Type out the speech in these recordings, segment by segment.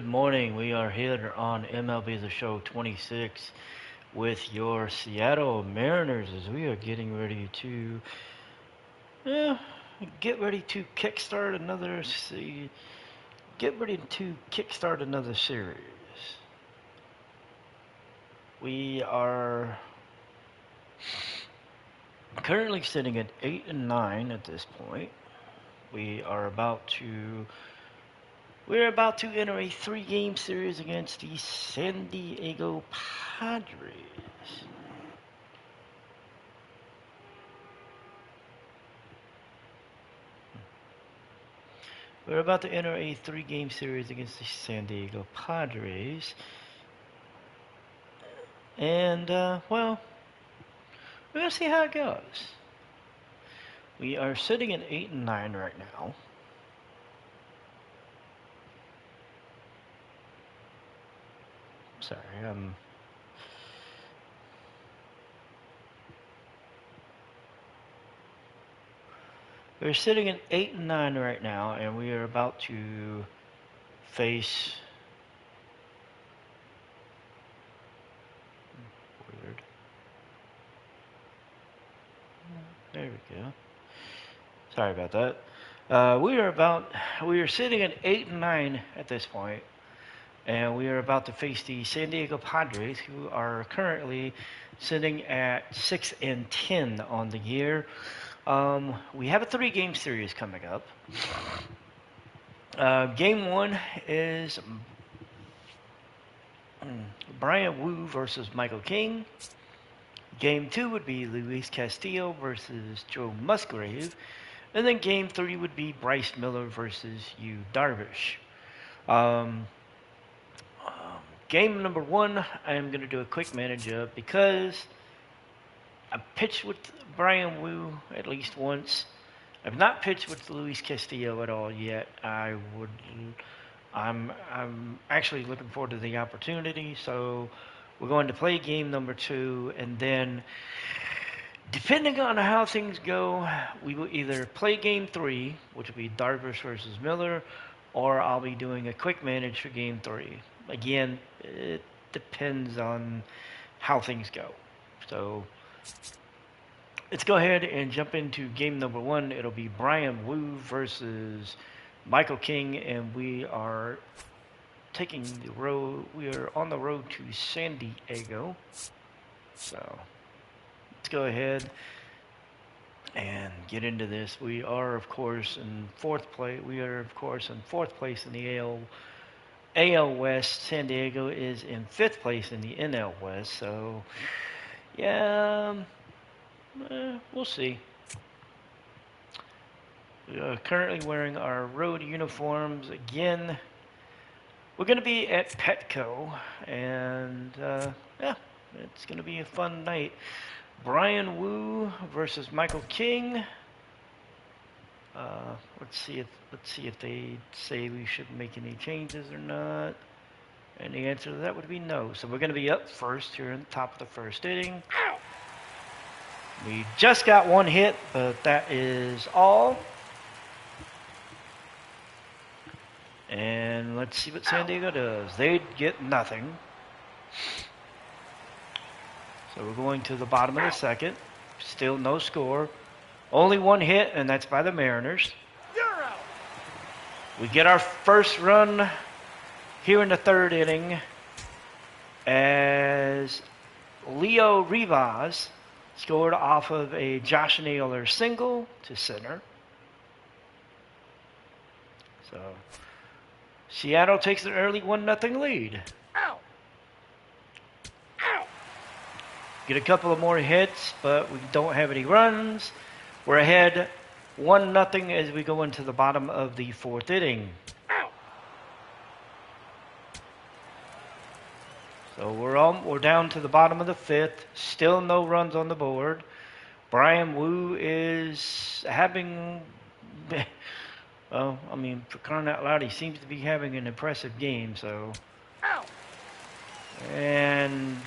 morning. We are here on MLB The Show 26 with your Seattle Mariners as we are getting ready to get ready to kickstart another series. We are currently sitting at 8-9 at this point. We're about to enter a 3-game series against the San Diego Padres. We're about to enter a 3-game series against the San Diego Padres. And, well, we're going to see how it goes. We are sitting at 8-9 right now. Sorry, we're sitting at 8-9 right now, and we are about to face. Weird. There we go. Sorry about that. We are sitting at 8-9 at this point, and we are about to face the San Diego Padres, who are currently sitting at 6-10 on the year. We have a 3-game series coming up. Game 1 is Brian Wu versus Michael King. Game 2 would be Luis Castillo versus Joe Musgrave. And then Game 3 would be Bryce Miller versus Yu Darvish. Game number 1, I am going to do a quick manage of because I've pitched with Brian Wu at least once. I've not pitched with Luis Castillo at all yet. I'm actually looking forward to the opportunity. So we're going to play game number 2, and then depending on how things go, we will either play game 3, which will be Darvish versus Miller, or I'll be doing a quick manage for game 3. Again, it depends on how things go. So let's go ahead and jump into game number 1. It'll be Brian Wu versus Michael King, and we are taking the road. We are on the road to San Diego. So let's go ahead and get into this. We are, of course, in 4th place. We are, of course, in 4th place in the AL West. San Diego is in 5th place in the NL West. So, yeah, we'll see. We are currently wearing our road uniforms again. We're going to be at Petco, and yeah, it's going to be a fun night. Brian Wu versus Michael King. Let's see if they say we should make any changes or not. And the answer to that would be no. So we're going to be up first here in the top of the 1st inning. We just got 1 hit, but that is all. And let's see what San Diego does. They get nothing. So we're going to the bottom of the 2nd. Still no score. Only 1 hit, and that's by the Mariners. We get our first run here in the 3rd inning as Leo Rivas scored off of a Josh Naylor single to center. So Seattle takes an early 1-0 lead. Get a couple of more hits, but we don't have any runs. We're ahead 1-0 as we go into the bottom of the 4th inning. So we're down to the bottom of the 5th. Still no runs on the board. Brian Wu is having, well, I mean, for crying out loud, he seems to be having an impressive game. So, and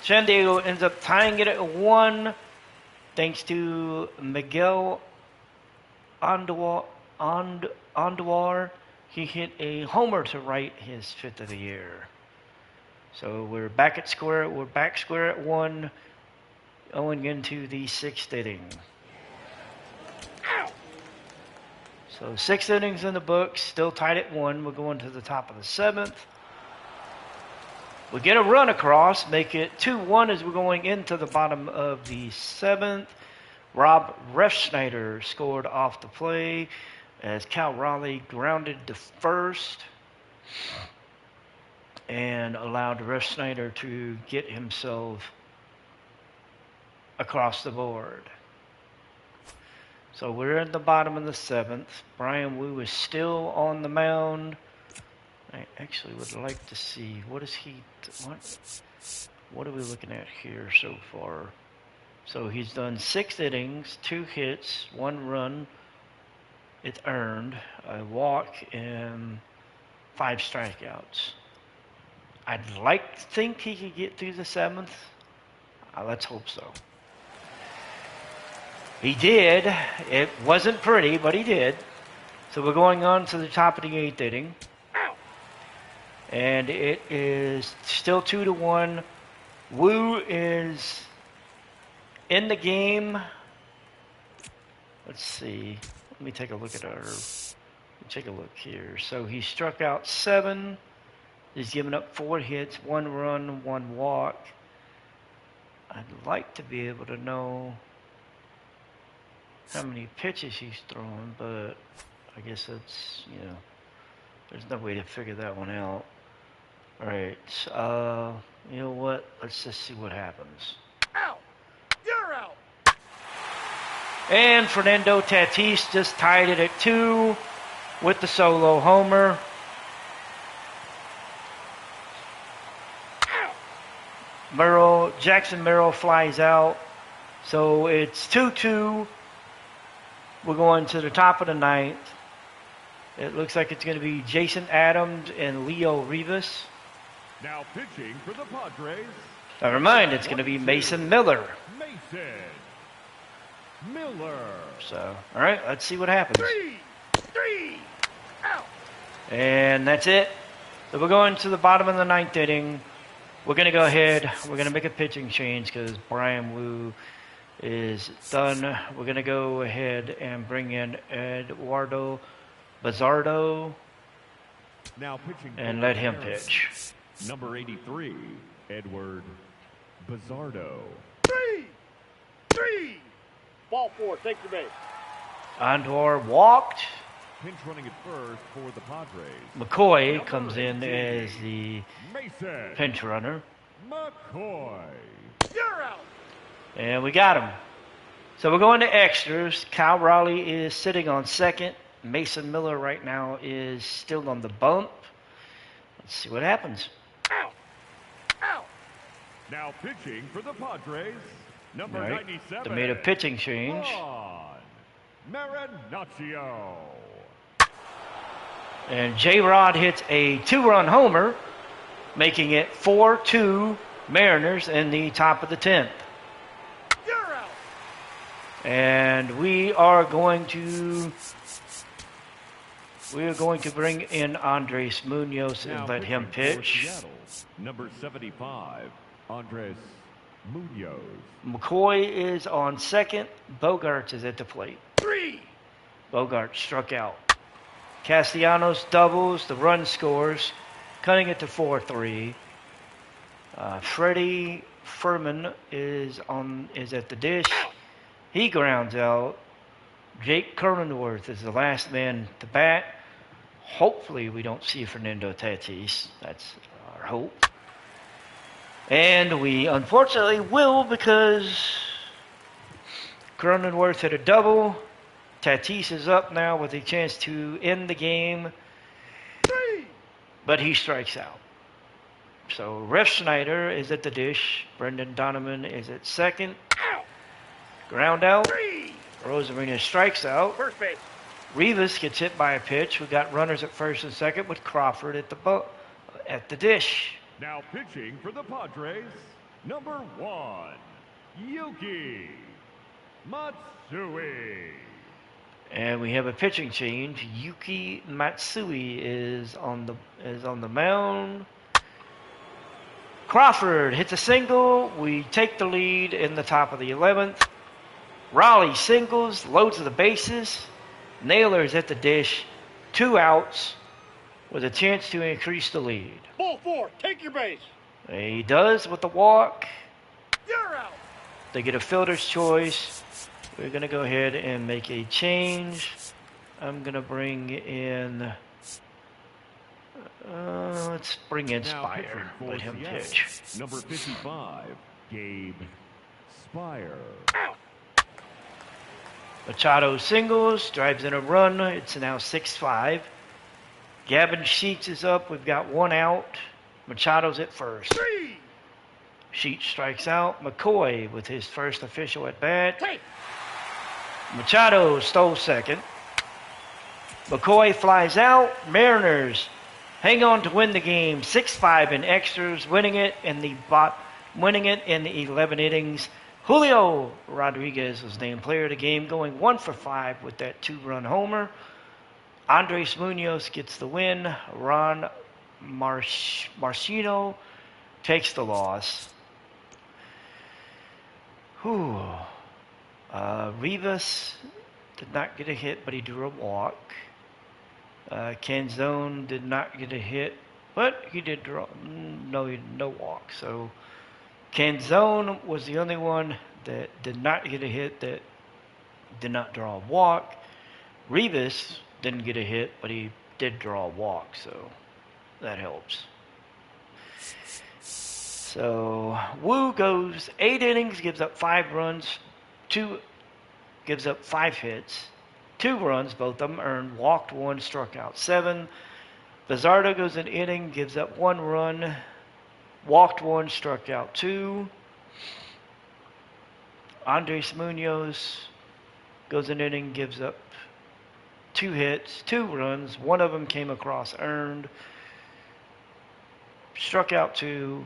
San Diego ends up tying it at 1, thanks to Miguel Andujar. He hit a homer to right, his 5th of the year. So we're back at square. We're back square at 1, going into the 6th inning. So 6 innings in the books, still tied at 1. We're going to the top of the 7th. We get a run across, make it 2-1 as we're going into the bottom of the 7th. Rob Refsnyder scored off the play as Cal Raleigh grounded to first and allowed Refsnyder to get himself across the board. So we're at the bottom of the 7th. Brian Wu is still on the mound. I actually would like to see what are we looking at here so far? So he's done 6 innings, 2 hits, 1 run. It's earned, a walk, and 5 strikeouts. I'd like to think he could get through the 7th. Let's hope so. He did. It wasn't pretty, but he did. So we're going on to the top of the 8th inning. And it is still 2-1. Wu is in the game. Let's see. Let me take a look at take a look here. So he struck out 7. He's given up 4 hits, 1 run, 1 walk. I'd like to be able to know how many pitches he's thrown, but I guess that's, there's no way to figure that one out. All right. You know what? Let's just see what happens. Out! You're out! And Fernando Tatis just tied it at 2 with the solo homer. Jackson Merrill flies out. So it's 2-2. We're going to the top of the 9th. It looks like it's going to be Jason Adams and Leo Rivas. Now pitching for the Padres. Never mind, it's going to be Mason Miller. Mason Miller. So, all right, let's see what happens. 3 out. And that's it. So we're going to the bottom of the 9th inning. We're going to go ahead. We're going to make a pitching change because Brian Wu is done. We're going to go ahead and bring in Eduardo Bazardo Now pitching and let him pitch. Number 83, Edward Bazardo. 3. Ball 4, take the base. Andor walked. Pinch running at first for the Padres. McCoy comes in as the Mason pinch runner. McCoy. You're out. And we got him. So we're going to extras. Cal Raleigh is sitting on second. Mason Miller right now is still on the bump. Let's see what happens. Out. Now pitching for the Padres. Number 97. They made a pitching change. Marinaccio. And J-Rod hits a 2-run homer, making it 4-2 Mariners in the top of the 10th. You're out. And we are going to bring in Andres Munoz and let him pitch. Number 75, Andres Munoz. McCoy is on second. Bogarts is at the plate. 3. Bogarts struck out. Castellanos doubles. The run scores, cutting it to 4-3. Freddie Furman is at the dish. He grounds out. Jake Cronenworth is the last man to bat. Hopefully we don't see Fernando Tatis. That's our hope. And we unfortunately will, because Cronenworth hit a double. Tatis is up now with a chance to end the game. 3. But he strikes out. So Refsnyder is at the dish. Brendan Donovan is at second. Ground out. 3. Rosarina strikes out. First base. Rivas gets hit by a pitch. We got runners at first and second with Crawford at the dish. Now pitching for the Padres, number 1, Yuki Matsui. And we have a pitching change. Yuki Matsui is on the mound. Crawford hits a single. We take the lead in the top of the 11th. Raleigh singles, loads the bases. Naylor's at the dish. 2 outs with a chance to increase the lead. Ball 4, take your base. He does with the walk. You're out. They get a fielder's choice. We're going to go ahead and make a change. I'm going to bring in... let's bring in Now Spire. pitching for Let him Seattle, pitch. Number 55, Gabe Spire. Out. Machado singles, drives in a run. It's now 6-5. Gavin Sheets is up. We've got 1 out. Machado's at first. 3. Sheets strikes out. McCoy with his first official at bat. Take. Machado stole second. McCoy flies out. Mariners hang on to win the game. 6-5 in extras, winning it in the 11 innings. Julio Rodriguez was named player of the game, going 1 for 5 with that 2-run homer. Andres Munoz gets the win. Ron Marcino takes the loss. Rivas did not get a hit, but he drew a walk. Canzone did not get a hit, but he did draw. No walk. So Canzone was the only one that did not get a hit, that did not draw a walk. Rivas didn't get a hit, but he did draw a walk, so that helps. So Wu goes 8 innings, gives up 5 runs, gives up 5 hits, 2 runs, both of them earned, walked 1, struck out 7. Bizzardo goes an inning, gives up 1 run, walked 1, struck out 2. Andres Munoz goes an inning, gives up 2 hits, 2 runs, 1 of them came across earned, struck out 2,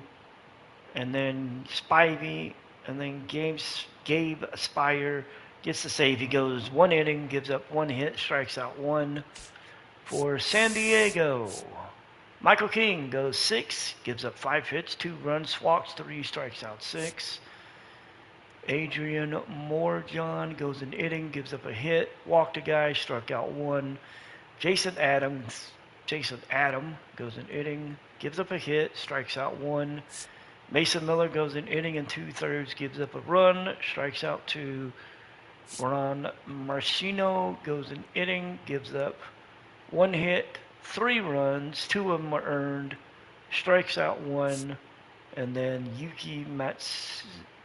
and then Spivey, and then Gabe Spire gets the save. He goes 1 inning, gives up 1 hit, strikes out 1 for San Diego. Michael King goes 6, gives up 5 hits, 2 runs, walks 3, strikes out 6. Adrian Morjon goes an inning, gives up a hit, walked a guy, struck out 1. Jason Adam goes an inning, gives up a hit, strikes out 1. Mason Miller goes an inning and 2/3, gives up a run, strikes out 2. Ron Marcino goes an inning, gives up 1 hit, 3 runs, 2 of them are earned, strikes out 1. And then Yuki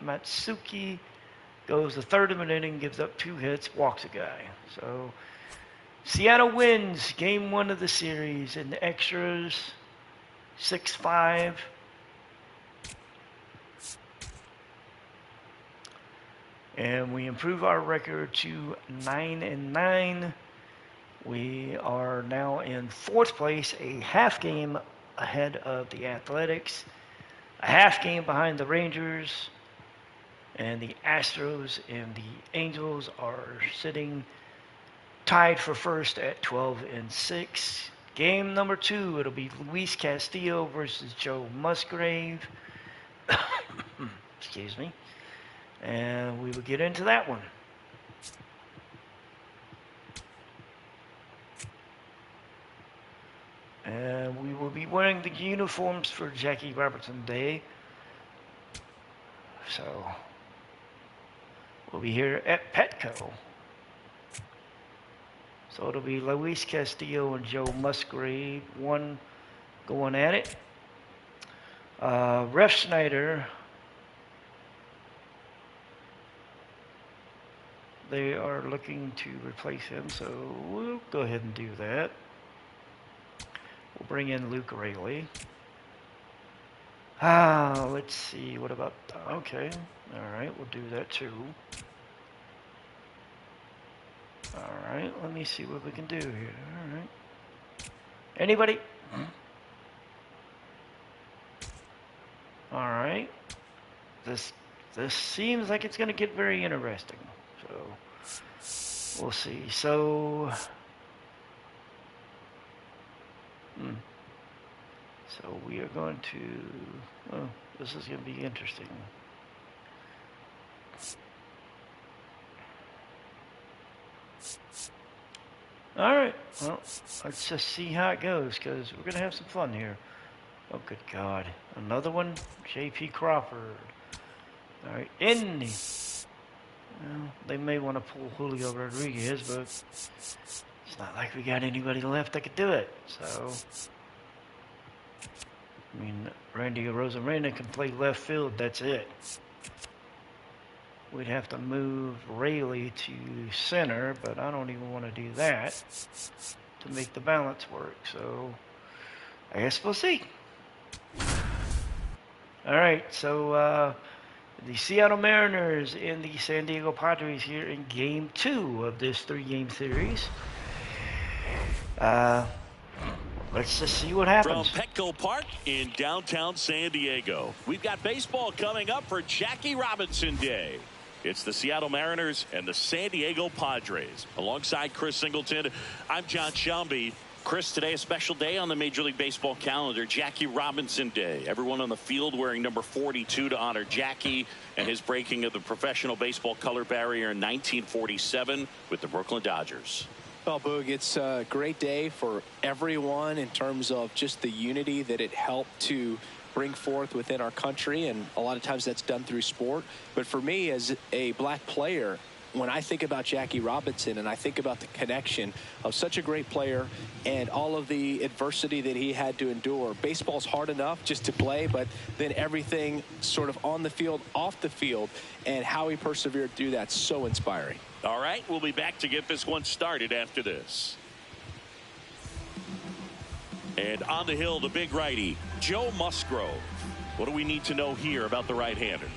Matsuki goes a third of an inning, gives up 2 hits, walks a guy. So Seattle wins game 1 of the series in the extras, 6-5. And we improve our record to 9-9. We are now in 4th place, a half game ahead of the Athletics, a half game behind the Rangers, and the Astros and the Angels are sitting tied for first at 12-6. Game number 2, it'll be Luis Castillo versus Joe Musgrave. Excuse me. And we will get into that one. And we will be wearing the uniforms for Jackie Robertson Day. So we'll be here at Petco. So it'll be Luis Castillo and Joe Musgrave, one going at it. Ref Schneider, they are looking to replace him, so we'll go ahead and do that. We'll bring in Luke Rayleigh. Let's see, what about, okay, all right, we'll do that too. All right, let me see what we can do here. All right. Anybody? All right. This seems like it's going to get very interesting. So we'll see. So, so we are going to. Oh, this is going to be interesting. All right. Well, let's just see how it goes because we're going to have some fun here. Oh, good God. Another one? J.P. Crawford. All right. Well, they may want to pull Julio Rodriguez, but it's not like we got anybody left that could do it. So, I mean, Randy Rosarena can play left field. That's it. We'd have to move Rayleigh to center, but I don't even want to do that to make the balance work. So, I guess we'll see. All right, so the Seattle Mariners and the San Diego Padres here in Game 2 of this 3-game series. Let's just see what happens. From Petco Park in downtown San Diego, we've got baseball coming up for Jackie Robinson Day. It's the Seattle Mariners and the San Diego Padres. Alongside Chris Singleton, I'm John Shelby. Chris, today a special day on the Major League Baseball calendar, Jackie Robinson Day. Everyone on the field wearing number 42 to honor Jackie and his breaking of the professional baseball color barrier in 1947 with the Brooklyn Dodgers. Well, Boog, it's a great day for everyone in terms of just the unity that it helped to bring forth within our country, and a lot of times that's done through sport. But for me, as a black player, when I think about Jackie Robinson and I think about the connection of such a great player and all of the adversity that he had to endure, baseball's hard enough just to play, but then everything sort of on the field, off the field, and how he persevered through that's so inspiring. All right, we'll be back to get this one started after this. And on the hill, the big righty, Joe Musgrove. What do we need to know here about the right-hander?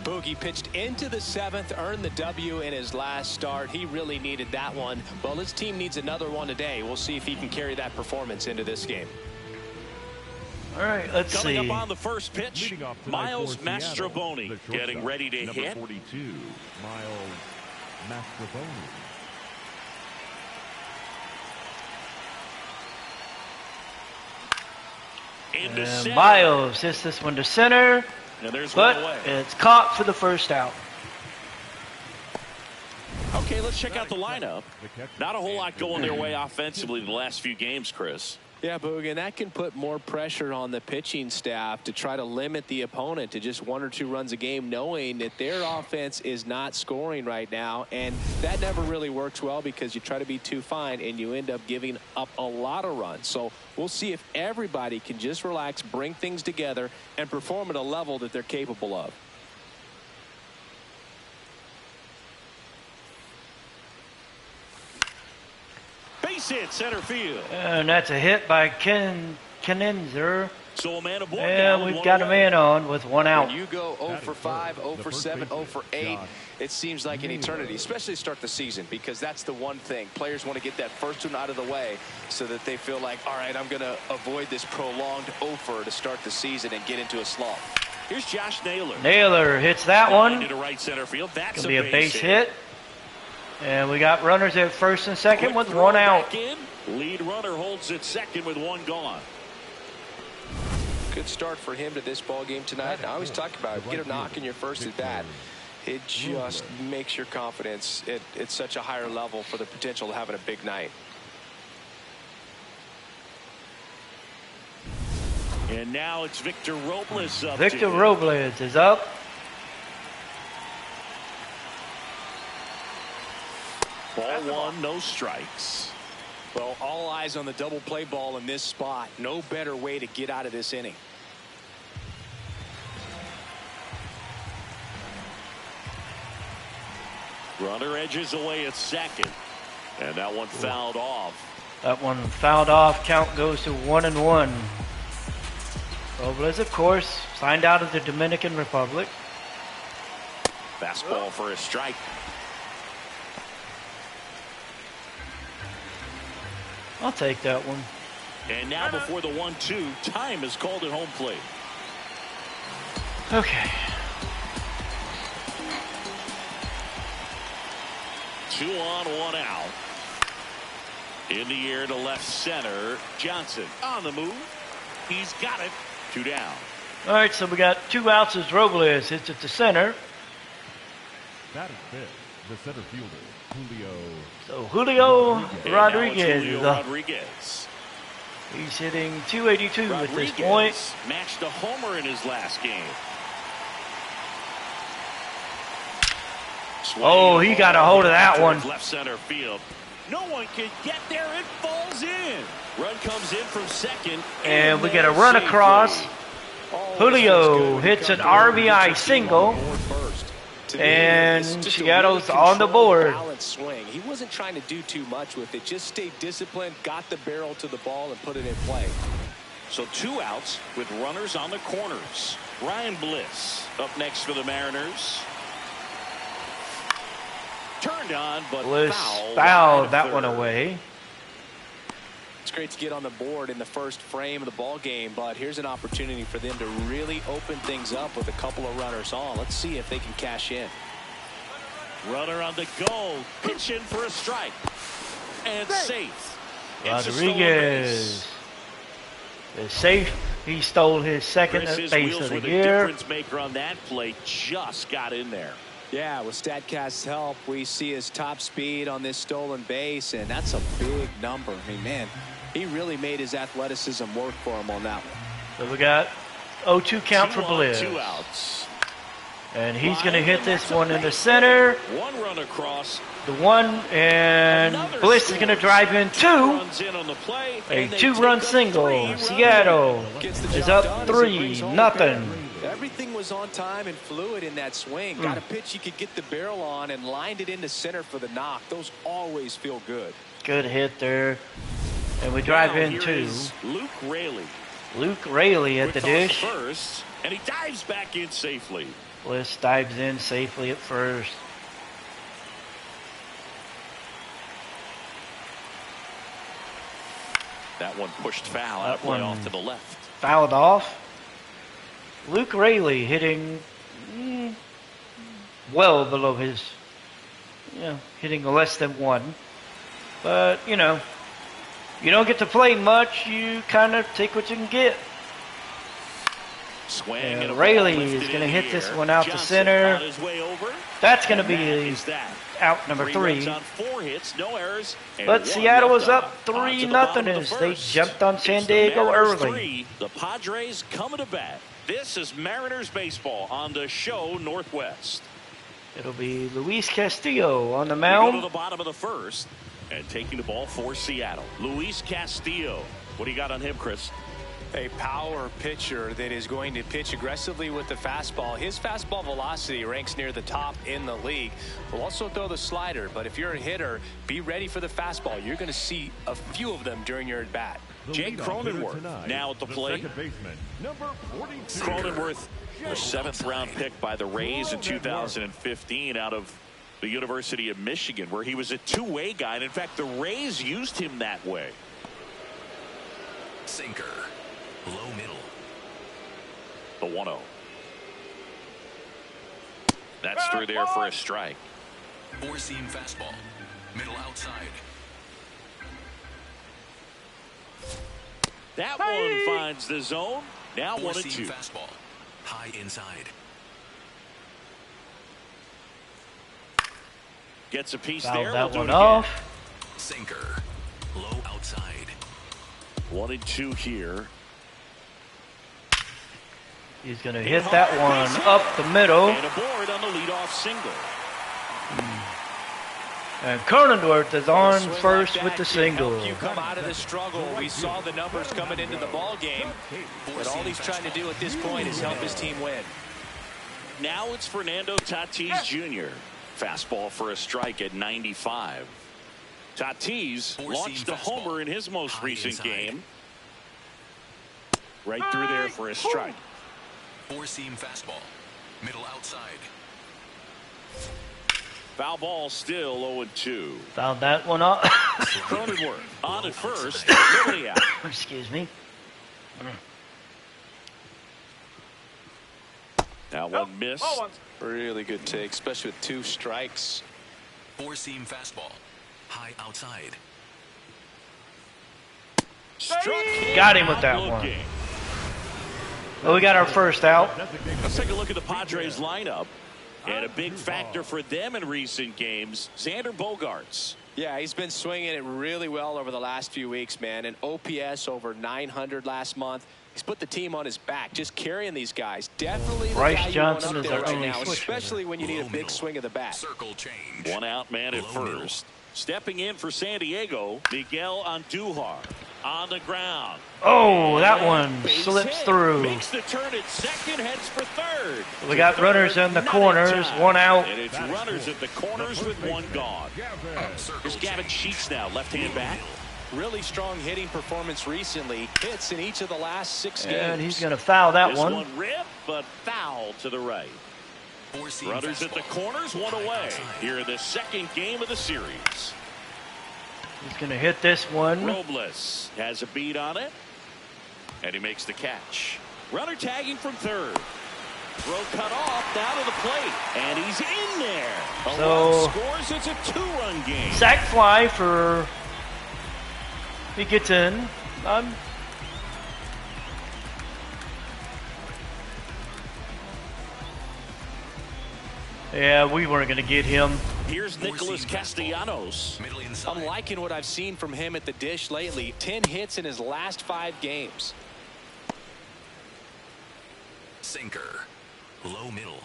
Boogie pitched into the 7th, earned the W in his last start. He really needed that one. Well, his team needs another one today. We'll see if he can carry that performance into this game. All right, let's see. Coming up on the first pitch, Miles Mastrobuoni getting ready to number hit. 42, Miles Mastrobuoni. Miles hits this one to center, but it's caught for the first out. Okay, let's check out the lineup. Not a whole lot going their way offensively the last few games, Chris. Yeah, Boog, and that can put more pressure on the pitching staff to try to limit the opponent to just 1 or 2 runs a game, knowing that their offense is not scoring right now. And that never really works well because you try to be too fine and you end up giving up a lot of runs. So we'll see if everybody can just relax, bring things together, and perform at a level that they're capable of. Base hit center field. And that's a hit by Kenenzer. So a man aboard. And we've got a man on with 1 out. When you go 0 for 5, 0 for 7, 0 for 8, it seems like an eternity, especially to start the season, because that's the one thing. Players want to get that first one out of the way so that they feel like, all right, I'm going to avoid this prolonged 0-fer to start the season and get into a slump. Here's Josh Naylor. Naylor hits that one. Into right center field. That's going to be a base hit. And we got runners at first and second with 1 out. Lead runner holds at second with 1 gone. Good start for him to this ball game tonight. I always talk about it. Get a knock in your first at bat. It just makes your confidence at such a higher level for the potential of having a big night. And now it's Victor Robles up. Victor Robles is up. Ball 1, no strikes. Well, all eyes on the double play ball in this spot. No better way to get out of this inning. Runner edges away at second. And that one fouled off. That one fouled off. Count goes to 1-1. Robles, of course, signed out of the Dominican Republic. Fastball for a strike. I'll take that one. And now before the 1-2, time is called at home plate. Okay. 2 on, 1 out. In the air to left center. Johnson on the move. He's got it. 2 down. All right, so we got 2 outs as Robles hits it to center. That is fifth, the center fielder, Julio. So Julio And Rodriguez now it's Julio is up. Rodriguez. He's hitting 282 at this Rodriguez point. matched a homer in his last game. Oh, he got a hold of that one. Left center field. No one can get there. It falls in. Run comes in from second. And we get a run across. Julio hits an RBI single. And Seattle's on the board. Swing. He wasn't trying to do too much with it. Just stay disciplined, got the barrel to the ball, and put it in play. So 2 outs with runners on the corners. Ryan Bliss up next for the Mariners. Turned on, but Bliss fouled that one away. It's great to get on the board in the first frame of the ball game, but here's an opportunity for them to really open things up with a couple of runners on. Let's see if they can cash in. Runner on the go, pitching for a strike, and safe. Rodriguez is safe. He stole his second Chris, his base wheels of the were the year. difference maker on that play. Just got in there. Yeah, with StatCast's help, we see his top speed on this stolen base, and that's a big number. I mean, man, he really made his athleticism work for him on that one. So we got 0-2 count for 2 on, Bliss. 2 outs. And he's going to hit this one in the center. 1 run across. The one, and Bliss is going to drive in 2. Runs in on the play, A and they 2-run take a single. 3-run Seattle Gets the is job up done as it brings 3-0. Everything was on time and fluid in that swing. Got a pitch you could get the barrel on and lined it into center for the knock. Those always feel good. Good hit there. And we drive Now in here 2. is Luke Raley. Luke Raley at the Quick toss dish. first, and he dives back in safely. Bliss dives in safely at first. That one pushed foul. Out That of play one off to the left. Fouled off. Luke Raley hitting well below his, hitting less than 1. But, you don't get to play much. You kind of take what you can get. Swing And and a Raley ball is lifted going to in hit the this air. one out to Johnson center. on his way over. That's going to And be that is that. out number 3 runs 3. on 4 hits, no errors. And But 1 Seattle left was on. up On to 3-0 the bottom of as the they first. jumped on San It's the Diego Mariners early. 3, the Padres coming to bat. This is Mariners baseball on the show Northwest. It'll be Luis Castillo on the We go to mound. the bottom of the first, and taking the ball for Seattle, Luis Castillo. What do you got on him, Chris? A power pitcher that is going to pitch aggressively with the fastball. His fastball velocity ranks near the top in the league. Will also throw the slider, but if you're a hitter, be ready for the fastball. You're going to see a few of them during your at-bat. Jake Cronenworth now at the plate. Second baseman, number 42. Cronenworth, the 7th round pick by the Rays in 2015 out of the University of Michigan, where he was a two-way guy. And in fact, the Rays used him that way. Sinker. Low middle. The 1-0. That's through there for a strike. Four-seam fastball. Middle outside. That one finds the zone. Now 1-2. Four-seam fastball. High inside. Gets a piece Fouled there. that We'll one do it again. off. Sinker. Low outside. 1-2 here. He's going to hit that one up the middle. And aboard on the leadoff single. And Cronenworth is on first with the single. Help you come out of the struggle. We saw the numbers coming into the ball game, but all he's trying to do at this point is help his team win. Now it's Fernando Tatis Jr. Fastball for a strike at 95. Tatis launched a homer in his most recent game. Right through there for a strike. Four-seam fastball. Middle outside. Foul ball still 0-2. Fouled that one off. Cronenworth on at first. Nobody out. Excuse me. Now one miss. Really good take, especially with 2 strikes. Four-seam fastball. High outside. Got him with that one. Well, we got our first out. Let's take a look at the Padres lineup. And a big factor for them in recent games, Xander Bogaerts. Yeah, he's been swinging it really well over the last few weeks, man. An OPS over 900 last month. He's put the team on his back, just carrying these guys. Definitely the Bryce guy you Johnson want is up there our right only now, switch especially when you need a big swing of the bat. Circle change. One out man at Low middle. first. Stepping in for San Diego, Miguel Andujar on the ground. Oh, that one Base slips hit. through. Makes the turn at second, heads for third. We got runners in the Not corners, in time. one out. And it's runners at the corners with one gone. Here's Gavin Sheets now, left-hand back. Really strong hitting performance recently. Hits in each of the last 6 games. And he's going to foul that This one. one ripped, but foul to the right. Four-seam Runners at the fastball. corners, one High away. outside. Here in the second game of the series. He's going to hit this one. Robles has a beat on it, and he makes the catch. Runner tagging from third. Throw cut off, down to the plate, and he's in there. A So- run scores, it's a 2-run game. Sack fly for... He gets in. Yeah, we weren't going to get him. Here's Nicholas Castellanos. Middle inside. I'm liking what I've seen from him at the dish lately. 10 hits in his last 5 games. Sinker. Low middle.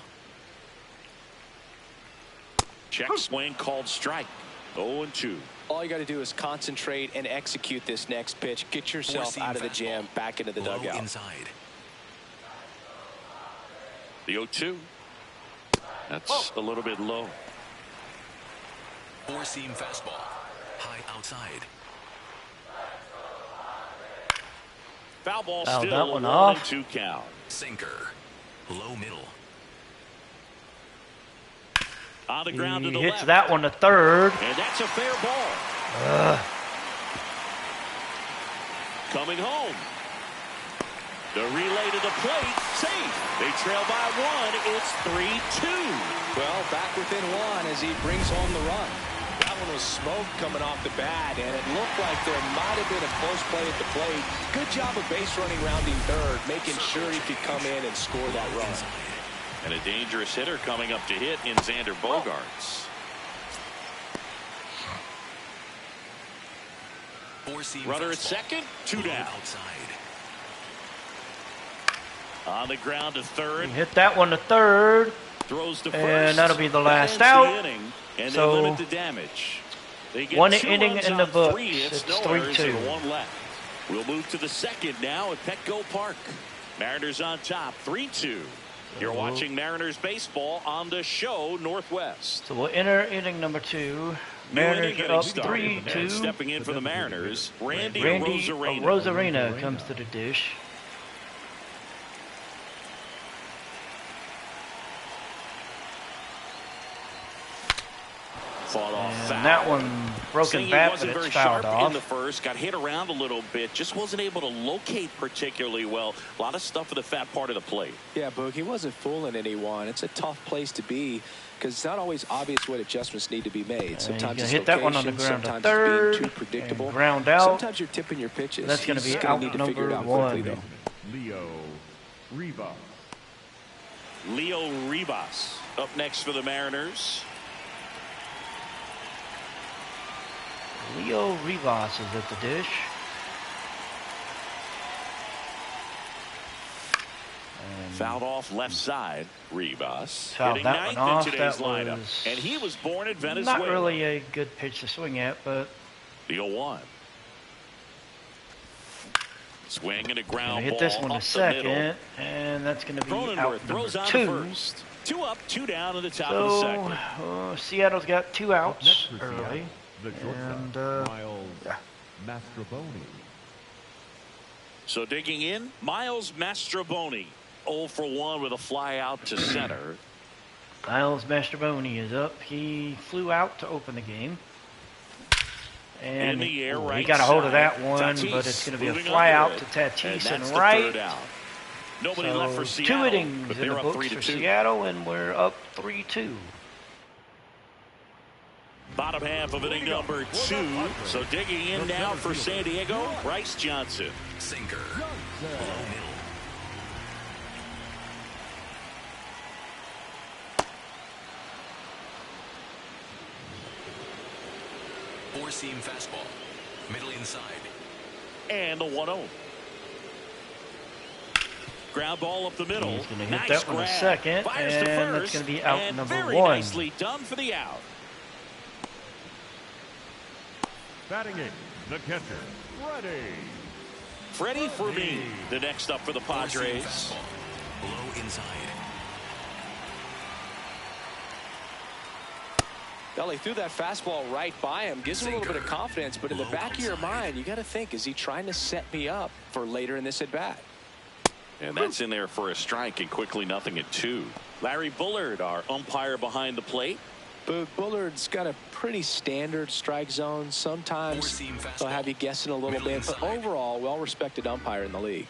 Check swing called strike. 0-2. All you got to do is concentrate and execute this next pitch. Get yourself Four-seam out of the fastball. jam, back into the Low dugout. inside. The 0-2. That's a little bit low. Four-seam fastball. High outside. Foul ball Fouled still that a one 1 off. and 2 count. Sinker. Low middle. On the ground He to the hits left. that one to third. And that's a fair ball. Coming home. The relay to the plate. Safe. They trail by 1. It's 3-2. Well, back within 1 as he brings home the run. That one was smoke coming off the bat, and it looked like there might have been a close play at the plate. Good job of base running rounding third, making sure he could come in and score that run. And a dangerous hitter coming up to hit in Xander Bogaerts. Four-seam Runner at fastball. second. 2 Low down. outside. On the ground to third. He hit that one to third. Throws to first. And that'll be the That last ends out. the inning, and So, they limit the damage. They get one 2 inning runs in the on books. 3 hits, It's no errors, 3-2. and 1 left. We'll move to the second now at Petco Park. Mariners on top, 3-2. You're watching Mariners baseball on the show Northwest. So we'll enter inning number 2. New Mariners inning are getting up started. And 3-2. stepping in for the Mariners, Randy Randy Rosarena. Rosarena comes to the dish. Fought off And foul. that one broken Saying bat, he but wasn't it's very fouled sharp in off. the first. Got hit around a little bit. Just wasn't able to locate particularly well. A lot of stuff for the fat part of the plate. Yeah, Boog, he wasn't fooling anyone. It's a tough place to be because it's not always obvious what adjustments need to be made. Sometimes gonna it's hit that one on the location, ground to sometimes third, it's being too predictable. and ground out. Sometimes you're tipping your pitches. That's gonna He's be gonna out need to figure it out number quickly, 1. though. Leo Rivas. Leo Rivas up next for the Mariners. Leo Rivas is at the dish. And Fouled off left side. Rivas Fouled hitting that one ninth off. in today's That lineup. was And he was born in Venezuela. not really a good pitch to swing at, but The 0-1. Swing and a gonna ground hit ball this one to up the middle. second, and that's going to be Cronenworth out throws number on 2. to first. 2 up, 2 down in the top of the So second. Seattle's got 2 Up outs next for early. Seattle, the shortstop, And, Miles yeah. Mastroboni. So digging in, Miles Mastroboni 0 for 1 with a fly out to center. Miles Mastroboni is up. He flew out to open the game. And In the air, he right got a hold of side. that one, Tatis but it's going to be a moving fly under out it. to And Tatis that's and the right. third out. Nobody So left for 2 Seattle, innings but in they're the up books 3 for to 2. Seattle, and we're up 3-2. Bottom half of inning number 2. So digging in now for San Diego, Bryce Johnson. Sinker. Low middle. Four-seam fastball. Middle inside. And the 1-0. Ground ball up the middle. He's going to hit Nice that one a grab. second, Fires to and first, it's going to be out and number very 1. Nicely done for the out. Batting eighth, the catcher, Freddie Fermin, the next up for the Four-seam Padres. fastball. Low inside. Well, he threw that fastball right by him. Gives him a little bit of confidence, but in the back of your mind, you got to think, is he trying to set me up for later in this at-bat? And that's in there for a strike, and quickly 0-2. Larry Bullard, our umpire behind the plate. But Bullard's got a pretty standard strike zone. Sometimes Four-seam fastball. they'll have you guessing a little Middle bit, but inside. overall, well-respected umpire in the league.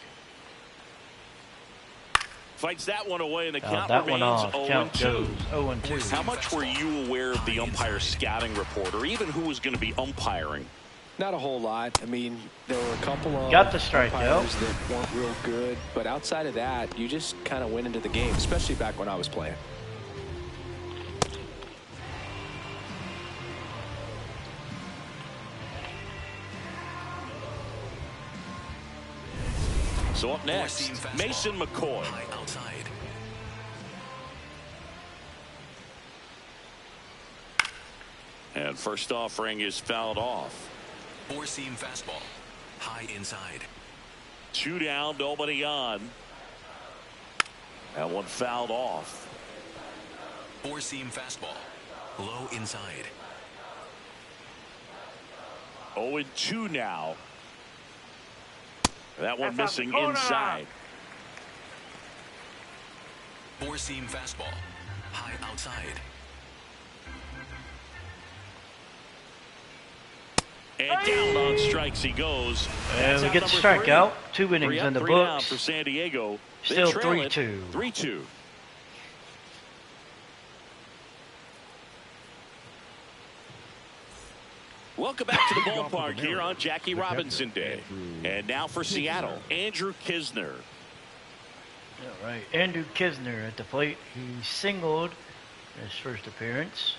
Fights that one away, and the count That remains one off. Count 0-2. goes 0-2. How much were you aware of the umpire scouting report, or even who was going to be umpiring? Not a whole lot. I mean, there were a couple of Got the strikeout. umpires that weren't real good, but outside of that, you just kind of went into the game, especially back when I was playing. So up next, Four-seam fastball. Mason McCoy. High outside. And first offering is fouled off. Four-seam fastball. High inside. 2 down, nobody on. That one fouled off. Four-seam fastball. Low inside. 0-2 now. That one That's out missing the corner. inside. Four-seam fastball. High outside. And down on strikes he goes. And That's we out get the number 3. strikeout. 2 innings 3 in up, the 3 down books. for San Diego. They Still trail it 3-2. 3-2. Welcome back to the ballpark here on Jackie Robinson Day. And now for Seattle, Andrew Kisner. All right, Andrew Kisner at the plate. He singled in his first appearance.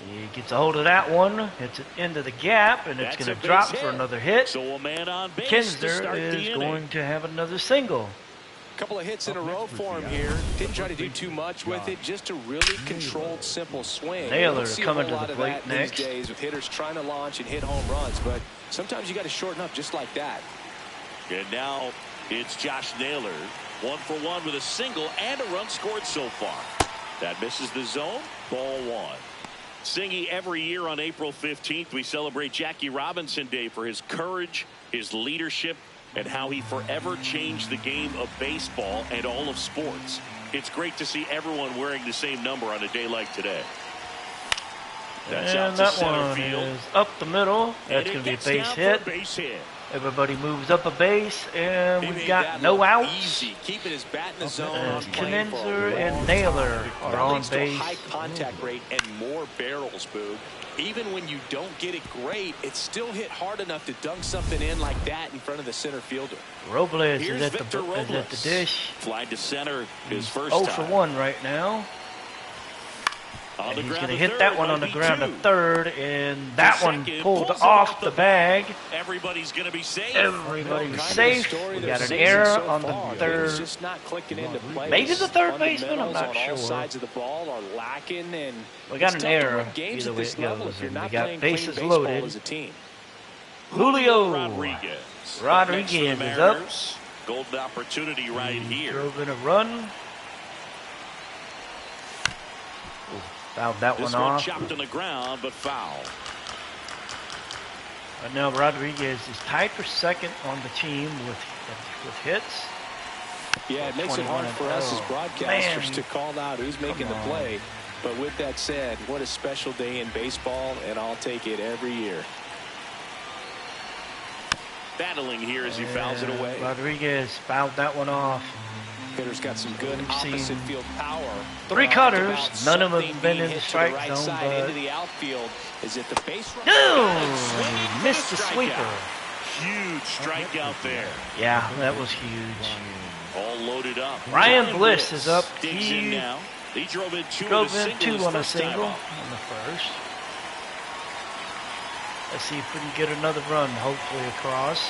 He gets a hold of that one, hits it into the gap, and it's That's going a to drop base for hit. another hit. So a man on base to Kisner start the is inning. going to have another single. Couple of hits in a row for him here. Didn't try to do too much with it, just a really controlled, simple swing. Naylor You don't see a coming whole to lot the of plate that next. these days with hitters trying to launch and hit home runs, but sometimes you got to shorten up just like that. And now it's Josh Naylor. 1 for 1 with a single and a run scored so far. That misses the zone. Ball 1. Singy, every year on April 15th, we celebrate Jackie Robinson Day for his courage, his leadership, and how he forever changed the game of baseball and all of sports. It's great to see everyone wearing the same number on a day like today. That's out And to that center one field. is up the middle. And That's it going to be a gets base down for hit. a base hit. Everybody moves up a base, and He we've made got that no look outs. Easy, keeping his bat in the zone. As on playing for a Knenzer and long Naylor time. are That on leads to a base. high contact rate and more barrels, Boog. Even when you don't get it great, it's still hit hard enough to dunk something in like that in front of the center fielder. Robles Here's is at, Victor is at the Robles. dish. Fly to center his first 0 time. for 1 right now. On And the he's ground going to to hit third, that one on the might be ground to 2. third, and that The one second pulled pulls it off the bag. Everybody's going to be safe. Everybody's Kind of the safe. story We they're got an seeing error so on far. the third. It's just not clicking into place. Maybe the third baseman, I'm not Fundamentals on all sure. sides of the ball are lacking, and We got it's an tough to error win games either at way this it level goes, if you're and we not got playing bases clean baseball loaded. as a team. Julio Rodriguez. Rodriguez Next for the is up. Mariners. Golden opportunity right here. Drove in a run. Fouled that This one one off. chopped on the ground, but foul. But now Rodriguez is tied for second on the team with hits. Yeah, it makes it 21 hard for us as oh, broadcasters man. to call out who's making the on. play. But with that said, what a special day in baseball, and I'll take it every year. Battling here as he fouls it away. Rodriguez fouled that one off. Hitter's got some good We've opposite seen field power. 3 But cutters. about None of them something have been being in the hit to strike right zone, side but into the outfield is at the base. no, missed the sweeper. Huge strikeout there. Yeah, that was huge. All loaded up. Ryan Bliss is up. Digs in He now. He drove in two drove on a in single 2 his on a first time single up. on the first. Let's see if we can get another run, hopefully across.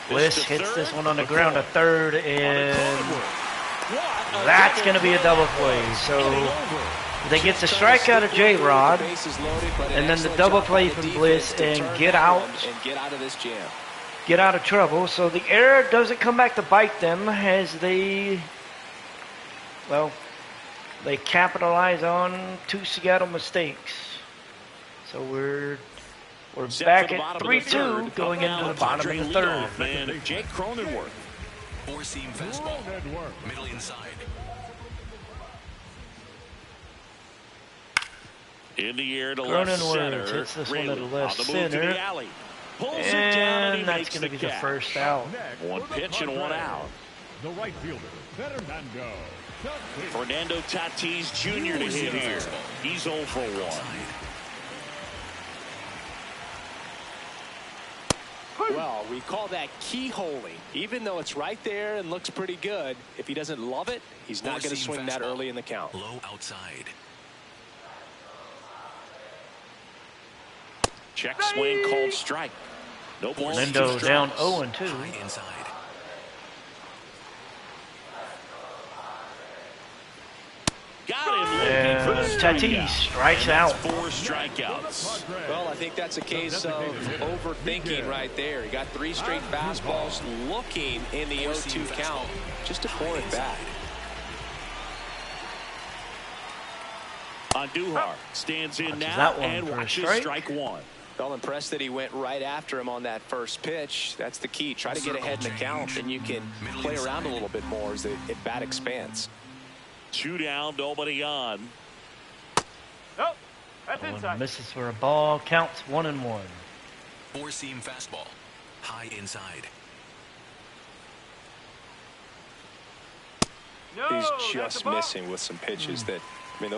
Bliss hits this one on the ground to third, and that's going to be a double play. So they get the strikeout of J-Rod, and then the double play from Bliss, and get out of this jam. Get out of trouble. So the error doesn't come back to bite them as they, well, they capitalize on 2 Seattle mistakes. So we're back at 3-2 going into the bottom of the third. And Jake Cronenworth. Four-seam fastball. Middle inside. In the air to left Cronenworth center. hits this one to Raley left on the move to center. the alley. Pulls it down and he And that's makes going to be the catch. first out. One pitch and one out. The right fielder, Fernando. Fernando Tatis Jr. to hit here. He's 0 for 1. Well, we call that keyholing. Even though it's right there and looks pretty good, if he doesn't love it, he's not going to swing that early in the count. Low outside. Check swing called strike. No balls. Lindo down 0-2. High inside. Got him looking And for the Tatis strikeout. strikes And out. that's 4 strikeouts. Well, I think that's a case of overthinking right there. He got 3 straight fastballs looking in the 0-2 count just to pour it back. Andujar stands in Watches now that one and for a watches strike. strike 1. Well, impressed that he went right after him on that first pitch. That's the key. Try to get ahead in the count, and you can play around a little bit more as the at-bat expands. 2 down, nobody on. Nope. That's One inside. misses for a ball. Counts 1-1. Four-seam fastball. High inside. No, He's that's just a ball. missing with some pitches that, I mean,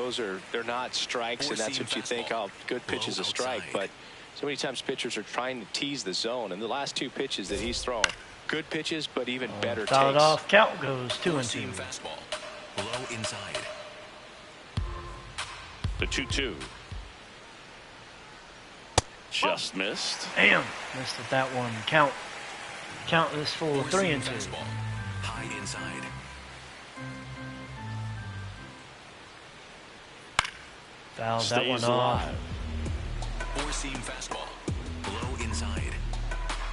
they're not strikes, and that's what you think, oh, good pitch is a strike. But so many times pitchers are trying to tease the zone, and the last 2 pitches that he's thrown, good pitches, but even better Fouled takes. off. Count goes 2-2. Four-seam fastball. Low inside. The 2-2. Just missed. Damn, missed at that one. Count this full Four-seam 3-2. fastball. High inside. Fouled that Stays one alive. off. Four-seam fastball. Low inside.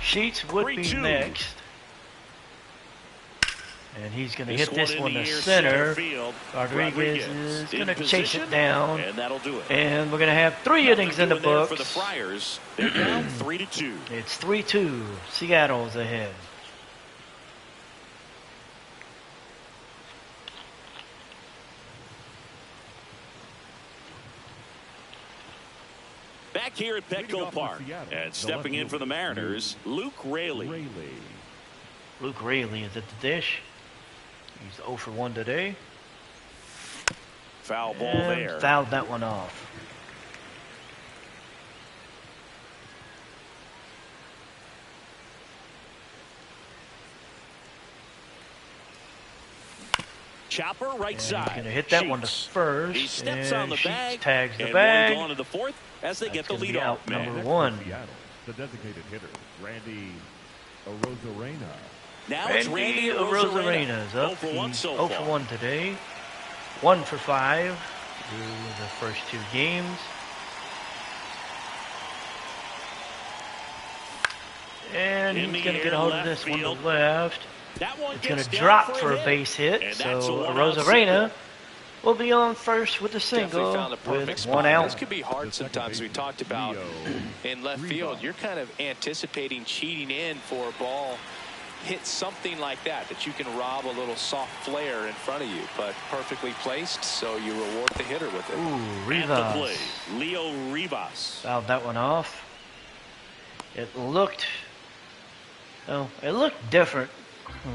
Sheets would be 3-2. next. And he's going to hit one this in one the to air, center. field. Rodriguez is in going to chase position, it down. and that'll do it. And we're going to have 3 Nothing innings in the doing there books. for the Friars. They're down 3-2. It's 3-2. Seattle's ahead. Back here at Petco Park, and stepping in for the Mariners, Luke Raley. Luke Raley is at the dish. He's 0 for 1 today. Foul ball And there. fouled that one off. Chopper right And side. he's going to hit that one to Sheets. first. He steps and on the Sheets bag. tags the and bag. one gone to the 4th as they That's get the gonna be lead out off man. number 1. Seattle, the designated hitter, Randy Arozarena. Now it's Randy Arozarena is 0 up. for 1 He's so 0 far. for 1 today. 1 for 5 through the first 2 games. And In he's the going to get a air, hold of left this one field. to left. That one It's going gets to down drop for a hit. base hit. And So that's a one-out Arozarena will be on first with a Definitely single found a perfect with spot. 1 out. This could be hard sometimes. We talked about in left field, you're kind of anticipating cheating in for a ball. Hit something like that you can rob a little soft flare in front of you, but perfectly placed, so you reward the hitter with it. Ooh, At the play, Rivas. Leo Rivas. Fouled that one off. It looked different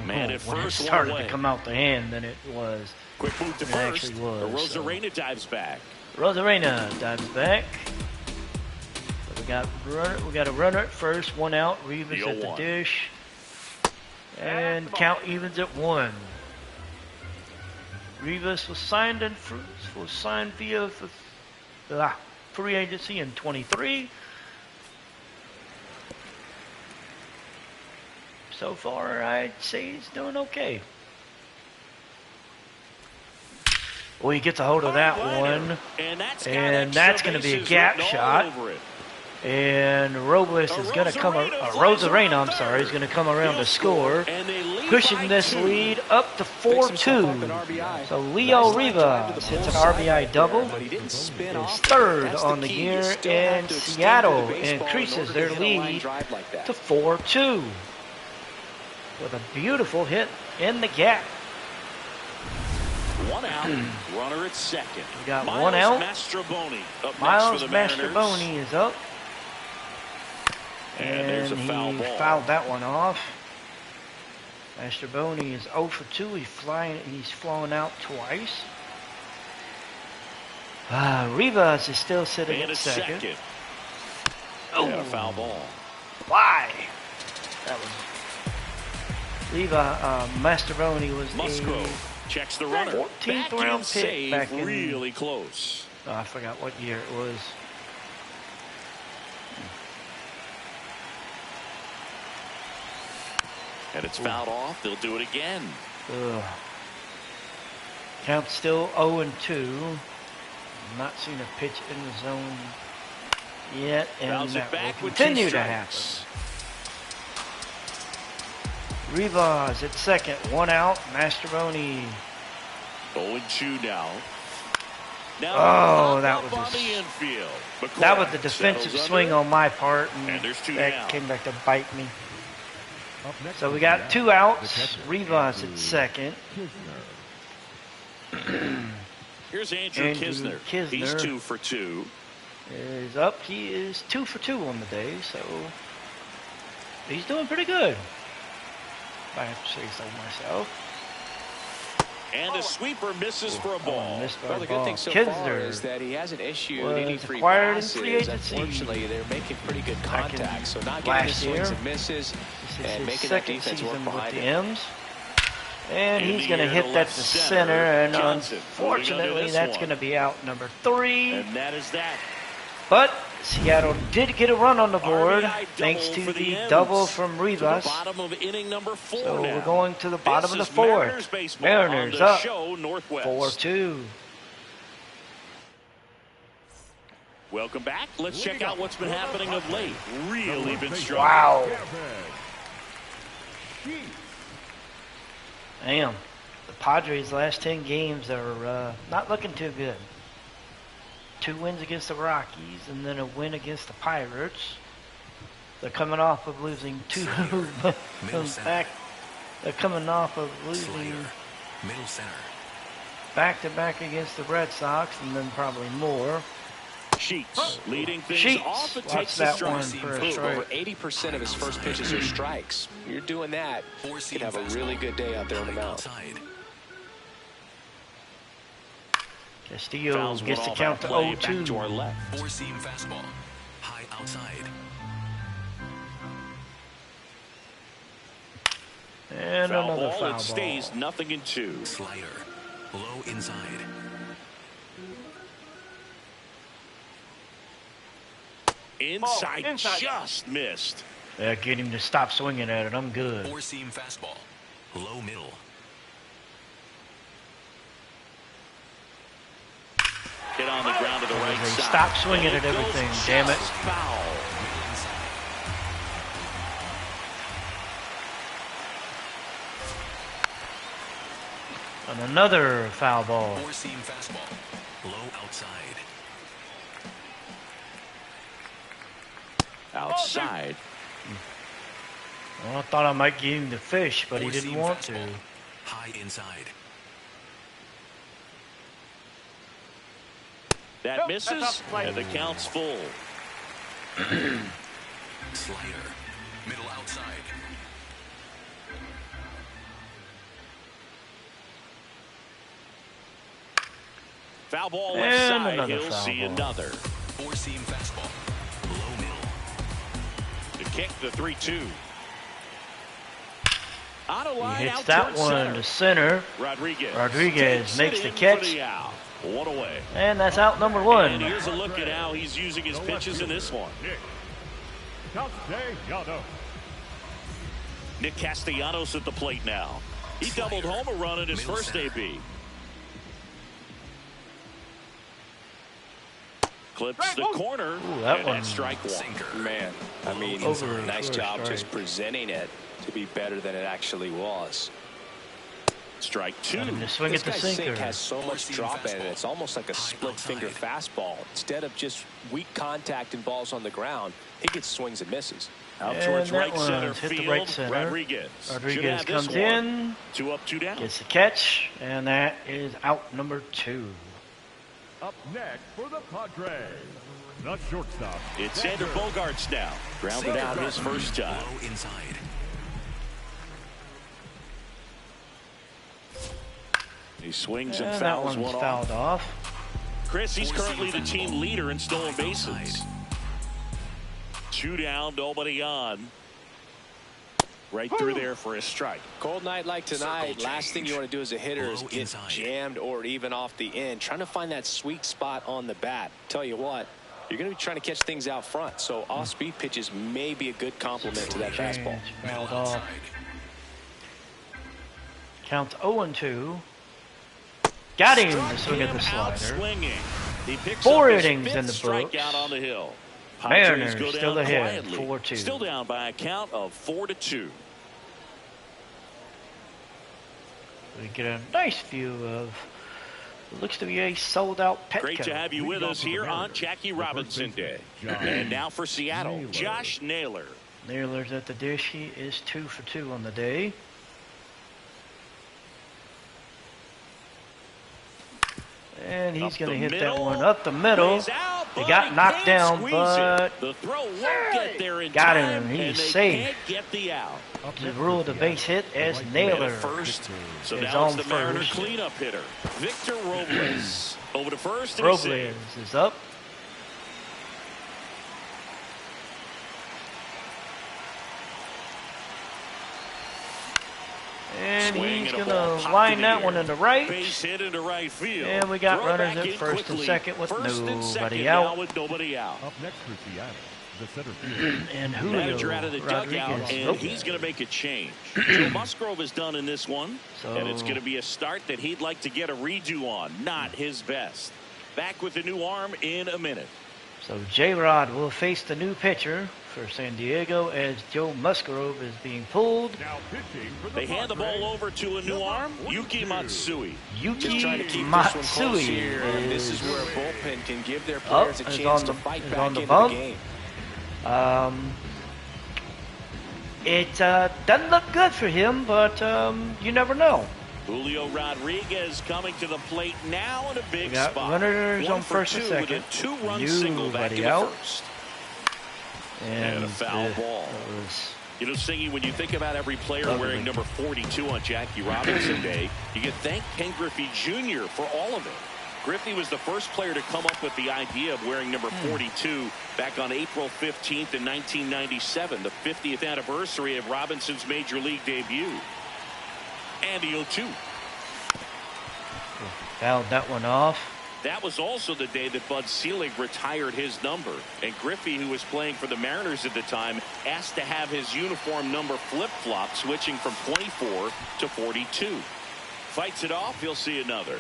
Man at when it first, one started away. to come out the hand than it was. Quick move to It first. actually was, so. Rosarena dives back. Rosarena dives back. So we got a runner at first, one out. Rivas The at the 0-1. dish. And count evens at 1. Rivas was signed via free agency in 23. So far, I'd say he's doing okay. Well, he gets a hold of that one, And that's going to be a gap shot. And Robles is going to come, Rosarena, I'm sorry, is going to come around to score, pushing this lead up to 4-2. So Leo Rivas hits an RBI double, his third on the year, and Seattle increases their lead to 4-2 with a beautiful hit in the gap. One out, runner at second. We got Miles one out. Mastroboni up Miles next for the Mariners. Mastroboni is up. And there's a foul he ball. fouled that one off. Mastroboni is 0 for 2. He's flown out twice. Rivas is still sitting And at a second. Oh, and a foul ball. Why? That was Mastroboni was Musgrove checks the runner. 14th round pick save, back in. really close. I forgot what year it was. And it's fouled off. They'll do it again. Count still 0-2. Not seen a pitch in the zone yet, and Fouls that it back will with 2 continue to happen. strikes. Rivas at second, one out. Mastroboni. 0-2 now. Now Oh, that up was on the infield. that was the McCoy defensive settles swing under. on my part, And there's 2 that down. came back to bite me. Up next So is we the got 2 outs. catcher, Rivas Andrew at second. Kisner. Here's Andrew Andrew Kisner. He's Kisner. 2 for 2. Is up. He is 2 for 2 on the day, so he's doing pretty good, if I have to say so myself. And a sweeper misses for a ball. Missed by Well, a the good ball. thing so far Kisner is that he hasn't issued was any free acquired in passes. free agency Unfortunately, they're making pretty good back in contact, so not getting the last swings year. and misses This is and his making that second defense work season with behind the him. M's. And In he's the going to air hit to that left to center. center, and Johnson moving under unfortunately this that's one. going to be out number 3. And that is that. But Seattle did get a run on the board RBI thanks double to for the M's. double from To Rivas. the bottom of inning number 4 So now. we're going to the bottom This of the is Mariners 4th. baseball Mariners on the up show Northwest. 4-2. Welcome back. Let's check out what's been happening of late. Really been strong. Wow. Damn. The Padres' last 10 games are not looking too good. 2 wins against the Rockies and then a win against the Pirates. They're coming off of losing 2 back. They're coming off of losing Slayer, middle center. back-to-back against the Red Sox and then probably more. Sheets leading things Sheets. off. It Watch takes the that strike. one for a Over strike. 80% of his first pitches are strikes. You're doing that, you can have a really good day out there on the mound. Outside. Castillo Fouls gets one the off count that to play back 0-2. to our left. Four-seam fastball. High outside. And Foul another ball. foul It ball. stays 0-2. Slider. Low inside. Inside, inside. just missed. Yeah, get him to stop swinging at it. I'm good. Four-seam fastball. Low middle. Hit on the ground to the right They side. stop swinging And at it goes everything, damn it. just Foul. And another foul ball. Four-seam fastball. Low outside. Outside. Well, I thought I might get him the fish, but he didn't Four-seam want to. fastball. High inside. That Nope, misses, that's off the plate. and the count's full. Slider. Middle outside. Foul ball left And side. another He'll foul see ball. another. Four-seam fastball. Low middle. To kick the 3-2. On a He line hits out that towards one center. to center. Rodriguez Rodriguez takes makes it the in catch. for the out. One away. And that's out number one. And here's a look at how he's using his pitches in this one. Nick Castellanos at the plate now. He doubled home a run in his Middle first center. AB. Clips the corner. Ooh, that and one. that's strike one. Sinker. Man, I mean, Over nice for a job strike. just presenting it to be better than it actually was. Strike two. Got him to swing This at the guy's sinker. sink has so much Four-seam drop in it. fastball. It's almost like a High split finger outside. fastball. Instead of just weak contact and balls on the ground, he gets swings and misses. Out And towards that right one's center hit the field. right center. Rodriguez. Should Rodriguez have this comes one. in, 2 up, 2 down. gets the catch, and that is out number two. Up next for the Padres, the shortstop. It's Xander Bogaerts now. Grounded out his first time. Low inside. He swings and And that fouls one's one fouled off. off. Chris, he's currently the team leader in stolen bases. 2 down, nobody on. Right through there for a strike. Cold night like tonight, Circle last thing change. you want to do as a hitter is Low get inside. jammed or even off the end. Trying to find that sweet spot on the bat. Tell you what, you're going to be trying to catch things out front. So off-speed pitches may be a good complement to that fastball. Change, Middle fouled off. outside. Counts 0-2. Got him to swing at the Struck him out slider. swinging. He picks 4 up his innings fifth in the books. strikeout on the hill. Mariners go still down ahead, quietly. 4-2. Still down by a count of 4-2. We get a nice view of what looks to be a sold-out Petco. Great to have you with us here on Jackie Robinson Day. And now for Seattle, Naylor. Josh Naylor. Naylor's at the dish. He is 2 for 2 on the day. And he's Up going to the hit middle. that one up the middle. He's out, He but got he knocked can't down, squeeze but it. The throw won't get there in got time, him. He's and they safe. can't get the out. The rule of the base hit as And Naylor. at first, so is now it's on the Mariner first. cleanup hitter, Victor Robles. Over to first, and he's Robles safe. is up. And Swing he's and a going ball to popped line in that the one air. into right. Base hit into right field. And we got Throw runners back at in first and quickly. second with First and nobody second out. now with nobody out. Up next for Seattle, the center fielder. And Julio Manager out of the dugout, Rodriguez. and Oh, he's going to make a change. Joe Musgrove is done in this one, So- and it's going to be a start that he'd like to get a redo on. Not his best. Back with the new arm in a minute. So J-Rod will face the new pitcher for San Diego as Joe Musgrove is being pulled. Now pitching for the They hand the Padres, ball over to a new arm, Yuki Matsui. Just Yuki trying to keep this one close Matsui here. And this is is where a bullpen can give their Oh, players a is chance on to the- fight is back on the into bump. the game. It doesn't look good for him, but you never know. Julio Rodriguez coming to the plate now in a big We got spot. runners One on for first and two second. with a two-run single back Nobody in the out. first. And a foul ball. that was- You know, Singy, when you think about every player Ugly. wearing number 42 on Jackie Robinson Day, you can thank Ken Griffey Jr. for all of it. Griffey was the first player to come up with the idea of wearing number 42 back on April 15th in 1997, the 50th anniversary of Robinson's Major League debut. And the 0-2. fouled that one off. That was also the day that Bud Selig retired his number. And Griffey, who was playing for the Mariners at the time, asked to have his uniform number flip-flop, switching from 24 to 42. Fights it off, he'll see another.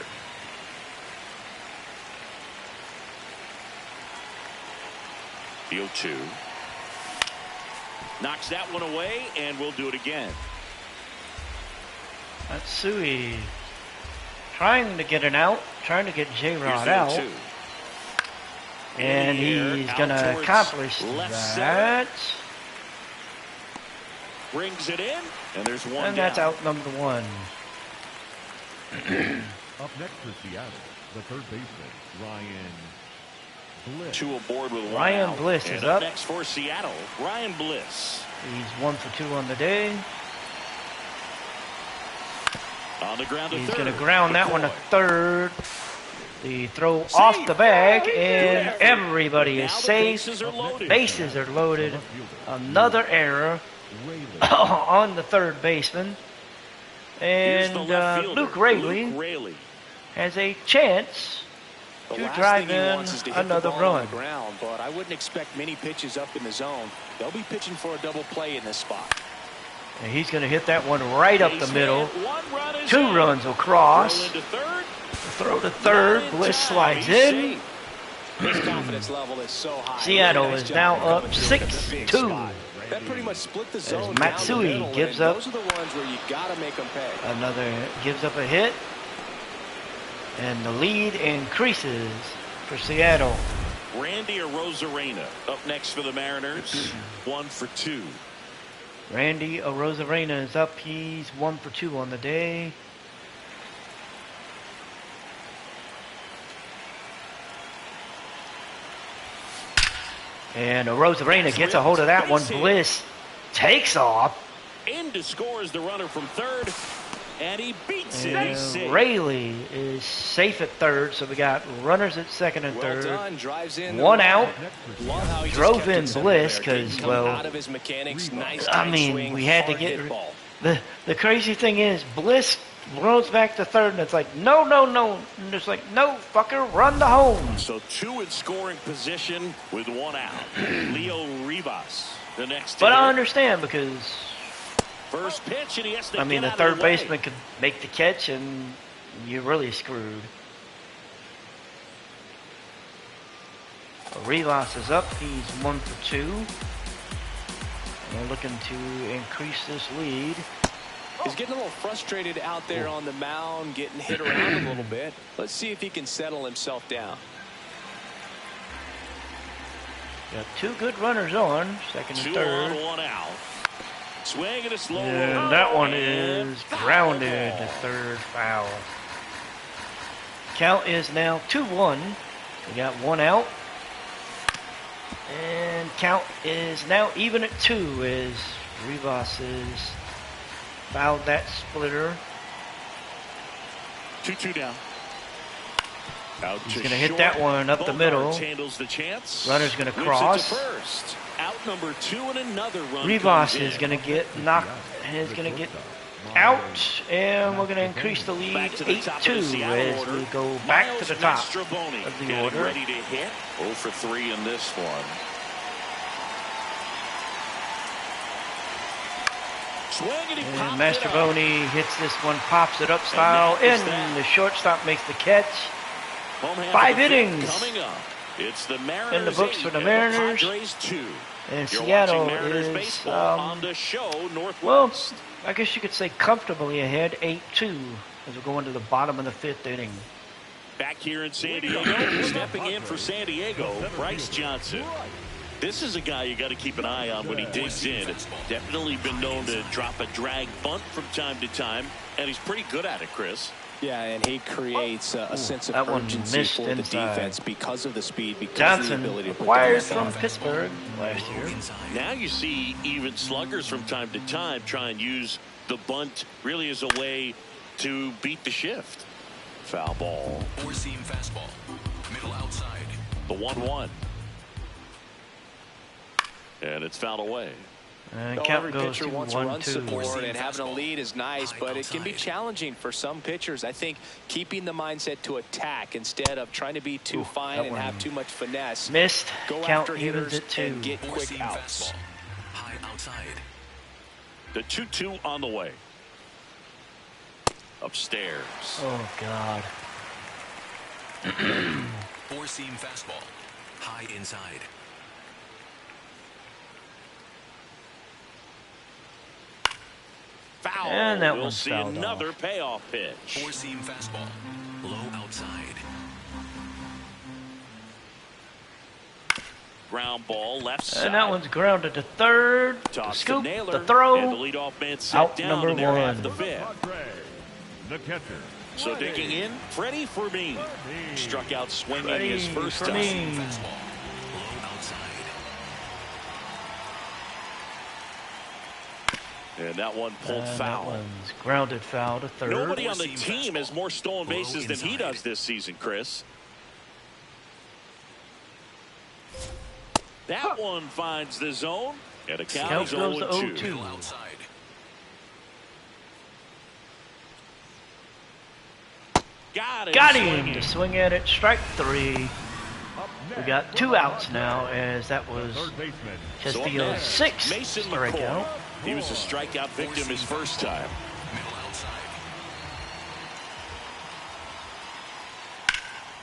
The 0-2. Knocks that one away, and we'll do it again. Matsui trying to get an out, trying to get Here's J-Rod the out. 0-2. And In the air, he's out going to towards accomplish left that. Brings it in, and there's one And down. that's out number one. Up next for Seattle, the third baseman, Ryan Bliss. Two aboard with one Ryan out. Bliss And is up up. next for Seattle, Ryan Bliss. He's 1 for 2 on the day. On the ground to He's third. going to ground that one to McCoy. third. The throw off the bag, and everybody is safe. Bases are loaded. Another error on the third baseman. And Luke Raley has a chance to drive in another run. But I wouldn't expect many pitches up in the zone. They'll be pitching for a double play in this spot. And he's going to hit that one right up the middle. 2 runs will cross. Throw to third. Bliss slides in. His confidence level is so high. Seattle is now up 6-2. That pretty much split the zone. As Matsui gives up. Those are the ones where you gotta make them pay. Another gives up a hit. And the lead increases for Seattle. Randy Arozarena up next for the Mariners. 1 for 2. Randy Arozarena is up. He's 1 for 2 on the day. And Arozarena gets a hold of that one. Bliss takes off. In to score is the runner from third. And he beats it. And Raley is safe at third, so we got runners at second and third. One out. Drove in Bliss because, well, I mean, we had to get the crazy thing is Bliss runs back to third, and it's like, no. And it's like, no, fucker, run to home. So 2 in scoring position with 1 out. Leo Rivas, the next. But I understand because, first pitch, and he has to I mean, the third baseman could make the catch, and you're really screwed. Rivas is up. He's 1 for 2. And they're looking to increase this lead. He's getting a little frustrated out there on the mound, getting hit around a little bit. Let's see if he can settle himself down. Got 2 good runners on, second and 2 third. on, 1 out. Swing and a slow And that one is grounded to third, foul. Count is now 2-1. We got 1 out. And count is now even at 2 as Rivas is fouled that splitter. 2-2 down. Out He's to going to hit short. that one up the middle. Handles the chance. Runner's going to Moves cross. it to first. Out number 2 and another run. Rivas is going to get knocked. Is going to get out, and we're going to increase the lead 8-2 as we go back to the top of the order. Ready to hit. 0 for 3 in this one. And Mastrobuoni hits this one, pops it up style, and the shortstop makes the catch. 5 innings It's the Mariners in the books for the Mariners. Padres 2. And You're Seattle Mariners is, baseball on the show, Northwest. well, I guess you could say comfortably ahead, 8-2, as we go into the bottom of the 5th inning. Back here in San Diego, stepping in for San Diego, Bryce Johnson. This is a guy you got to keep an eye on when he digs in. It's definitely been known to drop a drag bunt from time to time, and he's pretty good at it, Chris. Yeah, and he creates a sense of That one urgency missed for the inside. defense because of the speed, because of the Johnson ability to put the acquired best from on. Pittsburgh last year. Now you see even sluggers from time to time try and use the bunt really as a way to beat the shift. Foul ball. 4-seam fastball. Middle outside. The 1-1. And it's fouled away. And Well, count every goes pitcher to wants run 1-2. support, and having a lead is nice, but it can be challenging for some pitchers. I think keeping the mindset to attack instead of trying to be too fine that and one have too much finesse. Missed. Go Count after evens hitters at 2. and get quick 4-seam outs. fastball. High outside. The 2-2 on the way. Upstairs. Oh, God. 4-seam fastball. High inside. Foul. And that we'll one's see fouled another off. payoff pitch. 4-seam fastball. Low outside. Ground ball left side. And that one's grounded to third. The Toss to scoop, Naylor, the and throw. the leadoff man set Out down number in their half 1. the 5th. Padres, the catcher. So digging in, Freddie Fermin struck out swinging Freddie his first time. Fermin. Fastball. Low outside. And that one pulled That foul. one's grounded foul to third. Nobody on the Four-seam team has fastball. more stolen Low bases than he inside. does this season, Chris. That one finds the zone, and a count Count is goes to 0-2. 0-2. Outside. Got him swinging. to swing at it. Strike 3. Up We next got for 2 the outs Padres, now, as that was third baseman. So up Castillo's next, 6th Mason strikeout. McCoy. He was a strikeout victim his first time. Middle outside.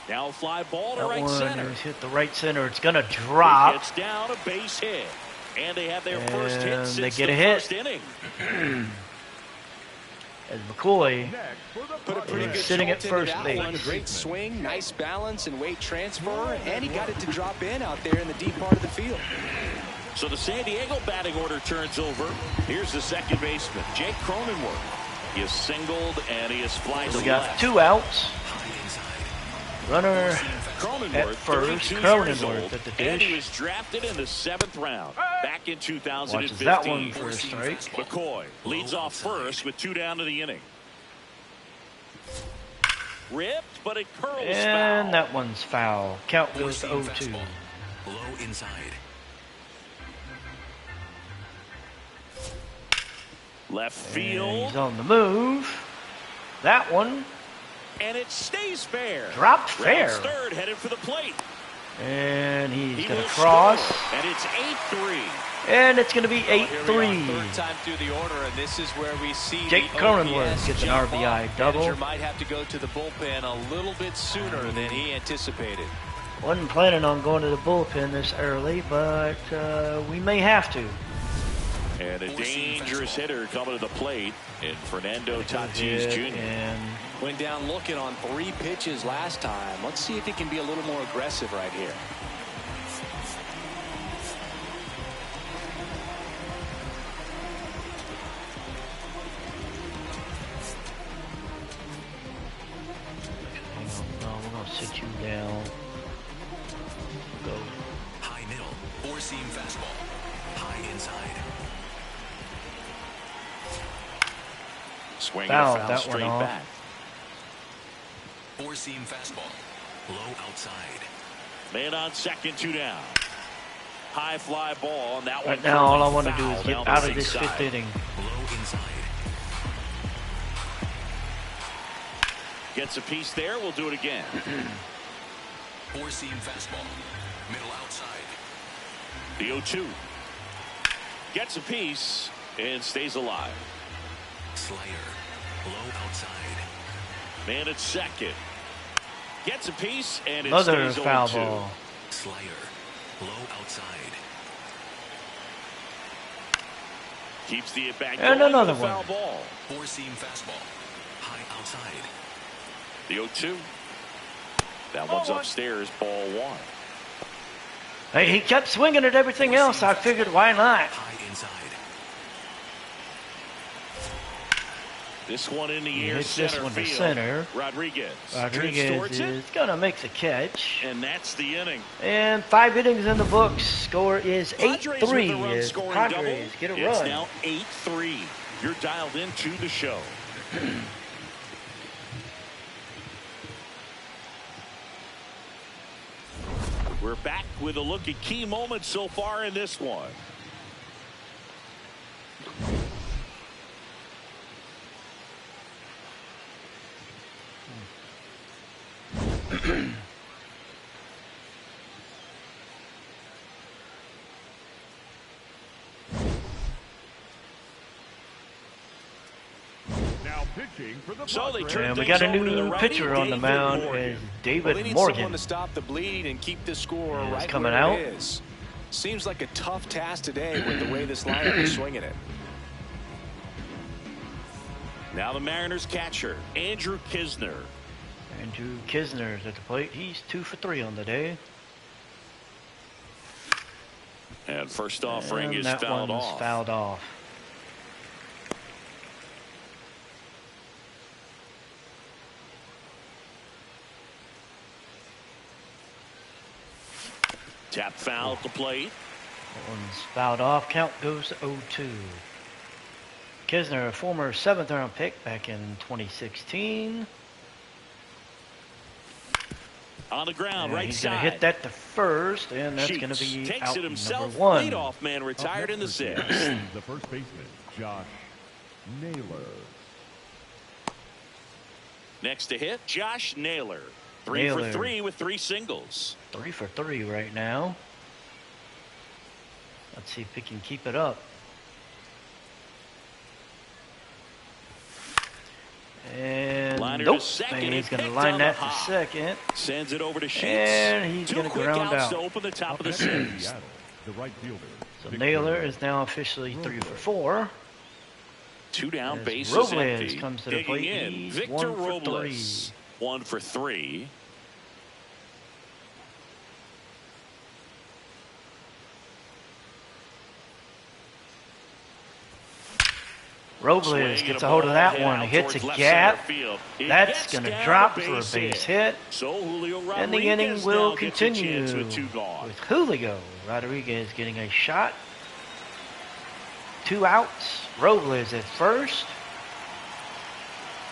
Now a fly ball to That right one center. is hit the right center. It's going to It drop. gets down, a base hit. And they have their first hit And since they get the a hit. first inning. As McCoy Next for the Put a pretty He's good sitting jolt at into first that base. one. Great swing, nice balance and weight transfer, and he got it to drop in out there in the deep part of the field. So the San Diego batting order turns over. Here's the second baseman, Jake Cronenworth. He is singled and he is flied to we got left. 2 outs. High inside. Runner Cronenworth, at first. 32 years Cronenworth old, at the and he dish. was drafted in the 7th round back in 2015. Watches that one for a strike. McCoy leads off first with 2 down to the inning. Ripped, but it curls And foul. that one's foul. Count goes to Four-seam 0-2. fastball. Low inside. Left And field, he's on the move. That one and it stays fair. dropped fair. Rounds third, headed for the plate. And he's He going will to cross. score, and it's 8-3. And it's going to be Well, here we are, 8-3. third time through the order, and this is where we see Jake the Cronenworth OPS gets an jump RBI up. double. Manager might have to go to the bullpen a little bit sooner than he anticipated. Wasn't planning on going to the bullpen this early, but we may have to. And a dangerous hitter coming to the plate in Fernando Tatis Hit, Jr. And Went down looking on 3 pitches last time. Let's see if he can be a little more aggressive right here. hang on, no, we're going to sit you down. Go. High middle. Four-seam fastball. High inside. Swinging Fouled a foul that one straight off. back. Four-seam fastball. Low outside. Man on second, 2 down. High fly ball, and that one. Right now, all I want to do foul is down get the out of right this side. 5th inning. Low inside. Gets a piece there. We'll do it again. Four-seam fastball. Middle outside. The 0-2. Gets a piece and stays alive. Slayer. Low outside. Man at second. Gets a piece and it Another stays foul 0-2. ball. Slayer. Low outside. Keeps the at-bat And going another with a foul one. ball. Four-seam fastball. High outside. The 0-2. That one's upstairs, ball 1. Hey, he kept swinging at everything else. I figured, why not? High inside. This one in the He air, hits this center one to field. center. Rodriguez. drifts Rodriguez towards it, is going to make the catch. and that's the inning. And 5 innings in the books. Score is Padres with the 8-3 run as the scoring Padres double. get a It's run. now 8-3. You're dialed into the show. We're back with a look at key moments so far in this one. now pitching for the So they Padres. turn And we things got a over to the new righty, pitcher on the David mound Morgan. is Well, David they need someone Morgan. to stop the bleeding and keep the score Is right coming where out. it is. Seems like a tough task today with the way this lineup is swinging it. Now the Mariners catcher, Andrew Kisner. Andrew Kisner's at the plate. He's 2 for 3 on the day. And first offering And is that fouled one's off. fouled off. Tap foul at the plate. That one's fouled off. Count goes to 0-2. Kisner, a former 7th round pick back in 2016. On the ground, And right he's side. going to hit that to first, and that's going to Sheets be takes out it himself. number 1. Leadoff man retired in the 6th. The first baseman, Josh Naylor. Next to hit, Josh Naylor. 3 Naylor. for 3 with 3 singles. 3 for 3 right now. Let's see if he can keep it up. And Liner nope, to second, and he's going to picked line on that the to hop. second. Sends it over to Sheets. And he's 2 going to quick ground outs out. to open the top of the Up next, 6th. Seattle, the right fielder. So Victor Naylor is now officially 3 for 4. 2 down, As bases Robles empty. comes to the Digging plate, in, he's Victor 1 for Robles. 1 for 3. Robles Swing gets and a hold of ball that hit one. out He hits a towards left gap. center field. He That's gets going to down drop a for a base hit. So Julio Rodriguez And the inning will now gets a continue chance with 2 gone. with Julio Rodriguez getting a shot. 2 outs. Robles at first.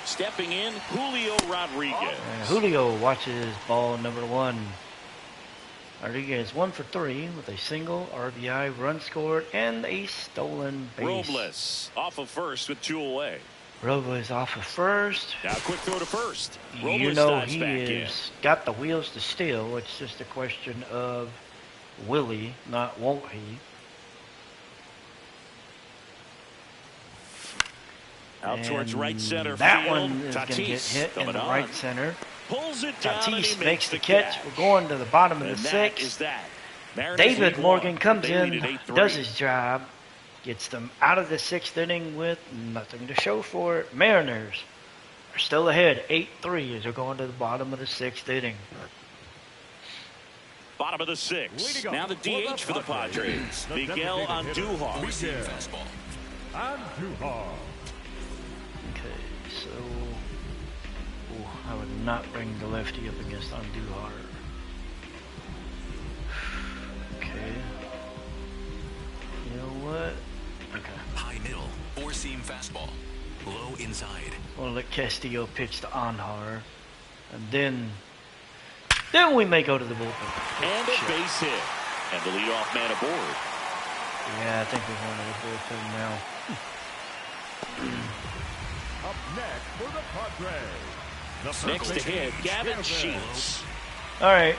Stepping in, Julio Rodriguez. And Julio watches ball number 1. Rodriguez 1 for 3 with a single, RBI, run scored, and a stolen base. Robles off of first with 2 away. Robles off of first. Now quick throw to first. You Robles know dives he back in. is got the wheels to steal. It's just a question of will he, not won't he. Out towards And right center that field. one is going to get Tatis hit in coming the on. right center. Pulls it down and he Tatis makes the catch. catch. We're going to the bottom of And the that 6th. is that. Mariners David lead Morgan 1. comes They lead in, at 8-3. does his job, gets them out of the 6th inning with nothing to show for it. Mariners are still ahead, 8-3 as they're going to the bottom of the 6th inning. Bottom of the 6th. Leading Now off the DH for the Padres. the Miguel designated hitter. Andujar. Four-seam fastball. Andujar. Okay, so I would not bring the lefty up against Andujar. Okay. You know what? Okay. High middle. Four-seam fastball. Low inside. We'll let Castillo pitch to Andujar, and then we may go to the bullpen. And a Shit. base hit. And the leadoff man aboard. Yeah, I think we're going to the bullpen now. Up next for the Padres. The first Next to baseman, hit, Gavin Gavin Sheets. All right.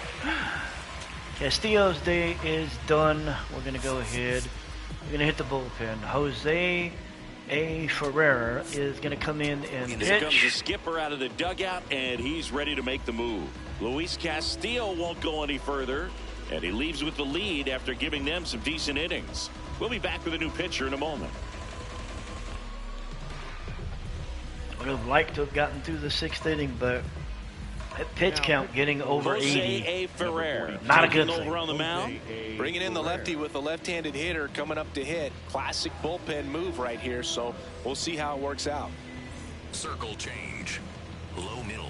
Castillo's day is done. We're going to go ahead. We're going to hit the bullpen. Jose A. Ferreira is going to come in and Here comes the pitch. skipper out of the dugout, and he's ready to make the move. Luis Castillo won't go any further, and he leaves with the lead after giving them some decent innings. We'll be back with a new pitcher in a moment. Would have liked to have gotten through the 6th inning, but that pitch count getting over Jose 80. A. Ferreira Not a taking good thing. over on the mound. Bringing in the lefty with a left-handed hitter coming up to hit. Classic bullpen move right here, so we'll see how it works out. Circle change. Low middle.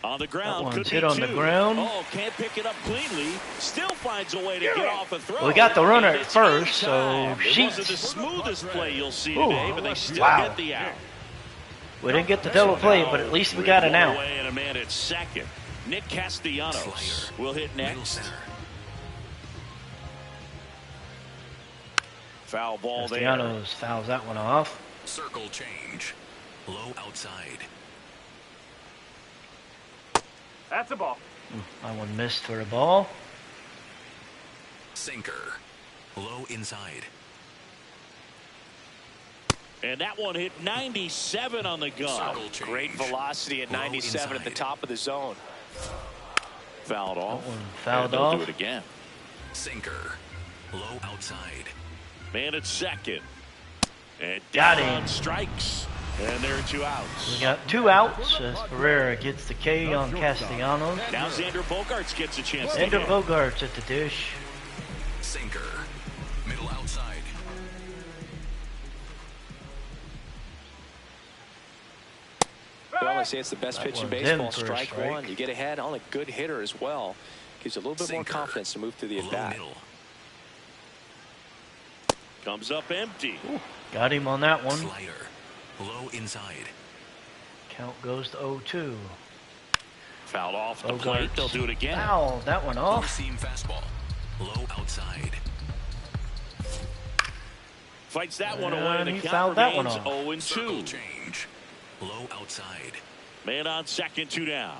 On the ground, That could one's be hit on 2. the ground. Oh, can't pick it up cleanly. Still finds a way to get off a throw. Well, we got the runner And at it's first, so in time. It Sheets. wasn't the smoothest play you'll see Ooh, today, but they still wow. get the out. We didn't get the double play, but at least we got an One out. away and a man at second. Nick Castellanos Slider. will hit Middle next. center. Foul ball there. Castellanos fouls that one off. Circle change. Low outside. That's a ball. That one missed for a ball. Sinker. Low inside. And that one hit 97 on the gun. Circle change. Great velocity at Low 97 at the inside. top of the zone. Fouled off. That one fouled And they'll off. do it again. Sinker. Low outside. Man at second. And Got down him. strikes. And there are 2 outs. We got 2 outs as Ferreira gets the K on Castellanos. Now Xander Bogaerts gets a chance to Xander hit. Bogaerts at the dish. Sinker. Middle outside. Well, I say it's the best That pitch in one's in baseball. for a Strike strike. one. You get ahead on a good hitter as well. Gives you a little bit more Sinker. confidence to move through the Low at-bat. middle. Comes up empty. Got him on that one. Slider. Low inside. Count goes to 0-2. Fouled off the Bogarts. plate. They'll do it again. Foul that one off. Four-seam fastball. Low outside. Fights that one away. And The he count fouled that one remains off. 0-2. Circle change. Low outside. Man on second, 2 down.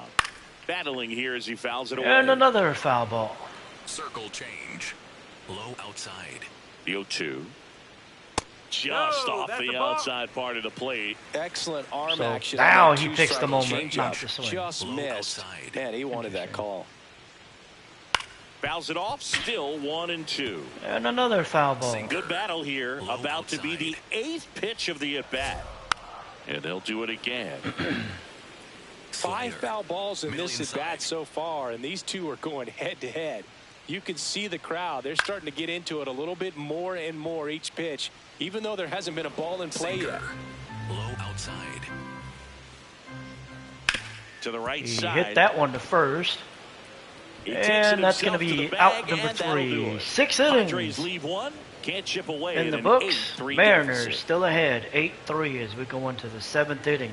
Battling here as he fouls it away. And another foul ball. Circle change. Low outside. The 0-2. Just off that's the a ball. outside part of the plate. Excellent arm So action. now on that he picks the two-strike moment not changeup. to swing. Just Low missed. outside. Man, he wanted that call. Fouls it off. Still 1-2. And another foul ball. Good battle here. Low About to be the outside. 8th pitch of the at-bat. And they'll do it again. 5 Slider. foul balls in Middle this inside. at-bat so far, and these two are going head-to-head. You can see the crowd. They're starting to get into it a little bit more and more each pitch, even though there hasn't been a ball in play Sinker. yet. Low outside. To the right He side. hit that one to first. He takes it And that's going to himself be the out bag, number and that'll do 3. it. 6 Padres innings leave one. Can't chip away in at the an books. 8-3 Mariners deficit. still ahead, 8-3 as we go into the 7th inning.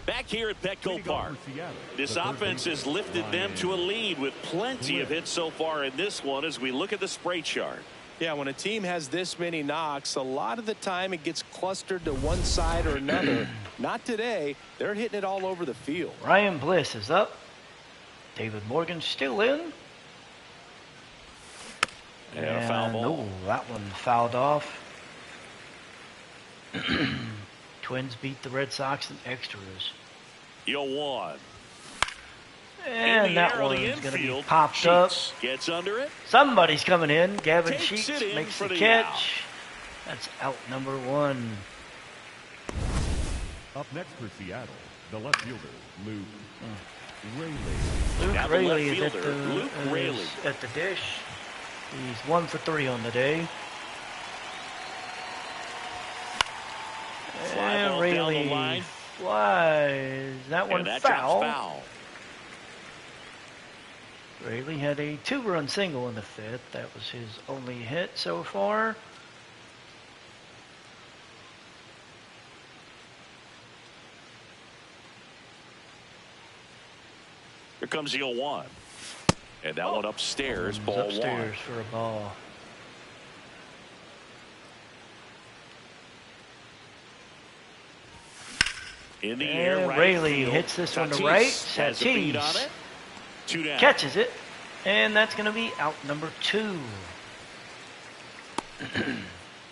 Back here at Petco Leading off Park. for Seattle, This the third offense has baseman, lifted them Ryan to a lead with plenty of hits so far in this one as we look at the spray chart. Yeah, when a team has this many knocks, a lot of the time it gets clustered to one side or another. Not today. They're hitting it all over the field. Ryan Bliss is up. David Morgan still in. And a foul ball. No, that one fouled off. Twins beat the Red Sox in extras. 0-1. And that air on the one's going to be infield. popped up. Sheets gets under it. Somebody's coming in. Gavin Takes Sheets it in makes for the the catch. That's out number 1. Up next for Seattle, the left fielder, Luke Rayleigh. Luke Now the Rayleigh left is at fielder, the, Luke is Rayleigh. at the dish. He's 1 for 3 on the day. Fly And ball down the Rayleigh line. flies. That one And that foul. drops foul. Rayleigh had a 2-run single in the 5th. That was his only hit so far. Here comes the 0-1. And that one upstairs, He's ball upstairs for a ball. one. In the air, And right Rayleigh field. hits this one to Tatis right. has a beat on Tatis it. 2 down. catches it. And that's going to be out number 2.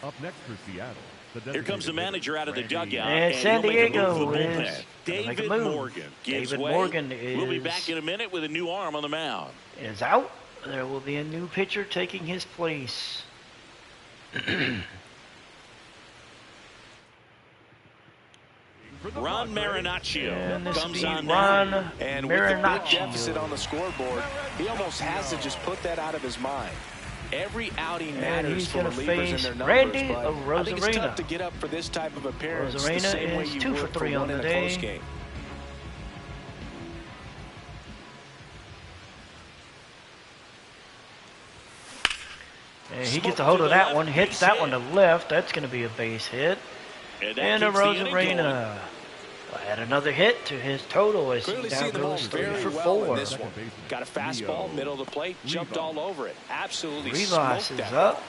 Up next for Seattle, the Here comes the designated manager out of the Randy dugout. And he'll San make a move Diego to the bullpen. is gonna make a David move. Morgan gives David way. Morgan We'll be is- back in a minute with a new arm on the mound. Is out. There will be a new pitcher taking his place. For the Ron Padres, Marinaccio And this will comes be on down. Ron And with the big Marinaccio. deficit on the scoreboard, he almost has to just put that out of his mind. Every outing And matters he's for gonna relievers face and their numbers, Randy but I think it's Arozarena. tough to get up for this type of appearance the Arozarena same way is you 2 for would 3 for on one in the a close day. game. And he gets a hold of that one, hits that one to left. That's going to be a base hit. that And keeps the inning going. Arozarena will add another hit to his total as Clearly he now seeing the ball goes 3 very for well 4. in this Second one. baseman, Got a fastball, Leo middle of the plate, jumped Rivas. all over it. Absolutely Rivas smoked is that up.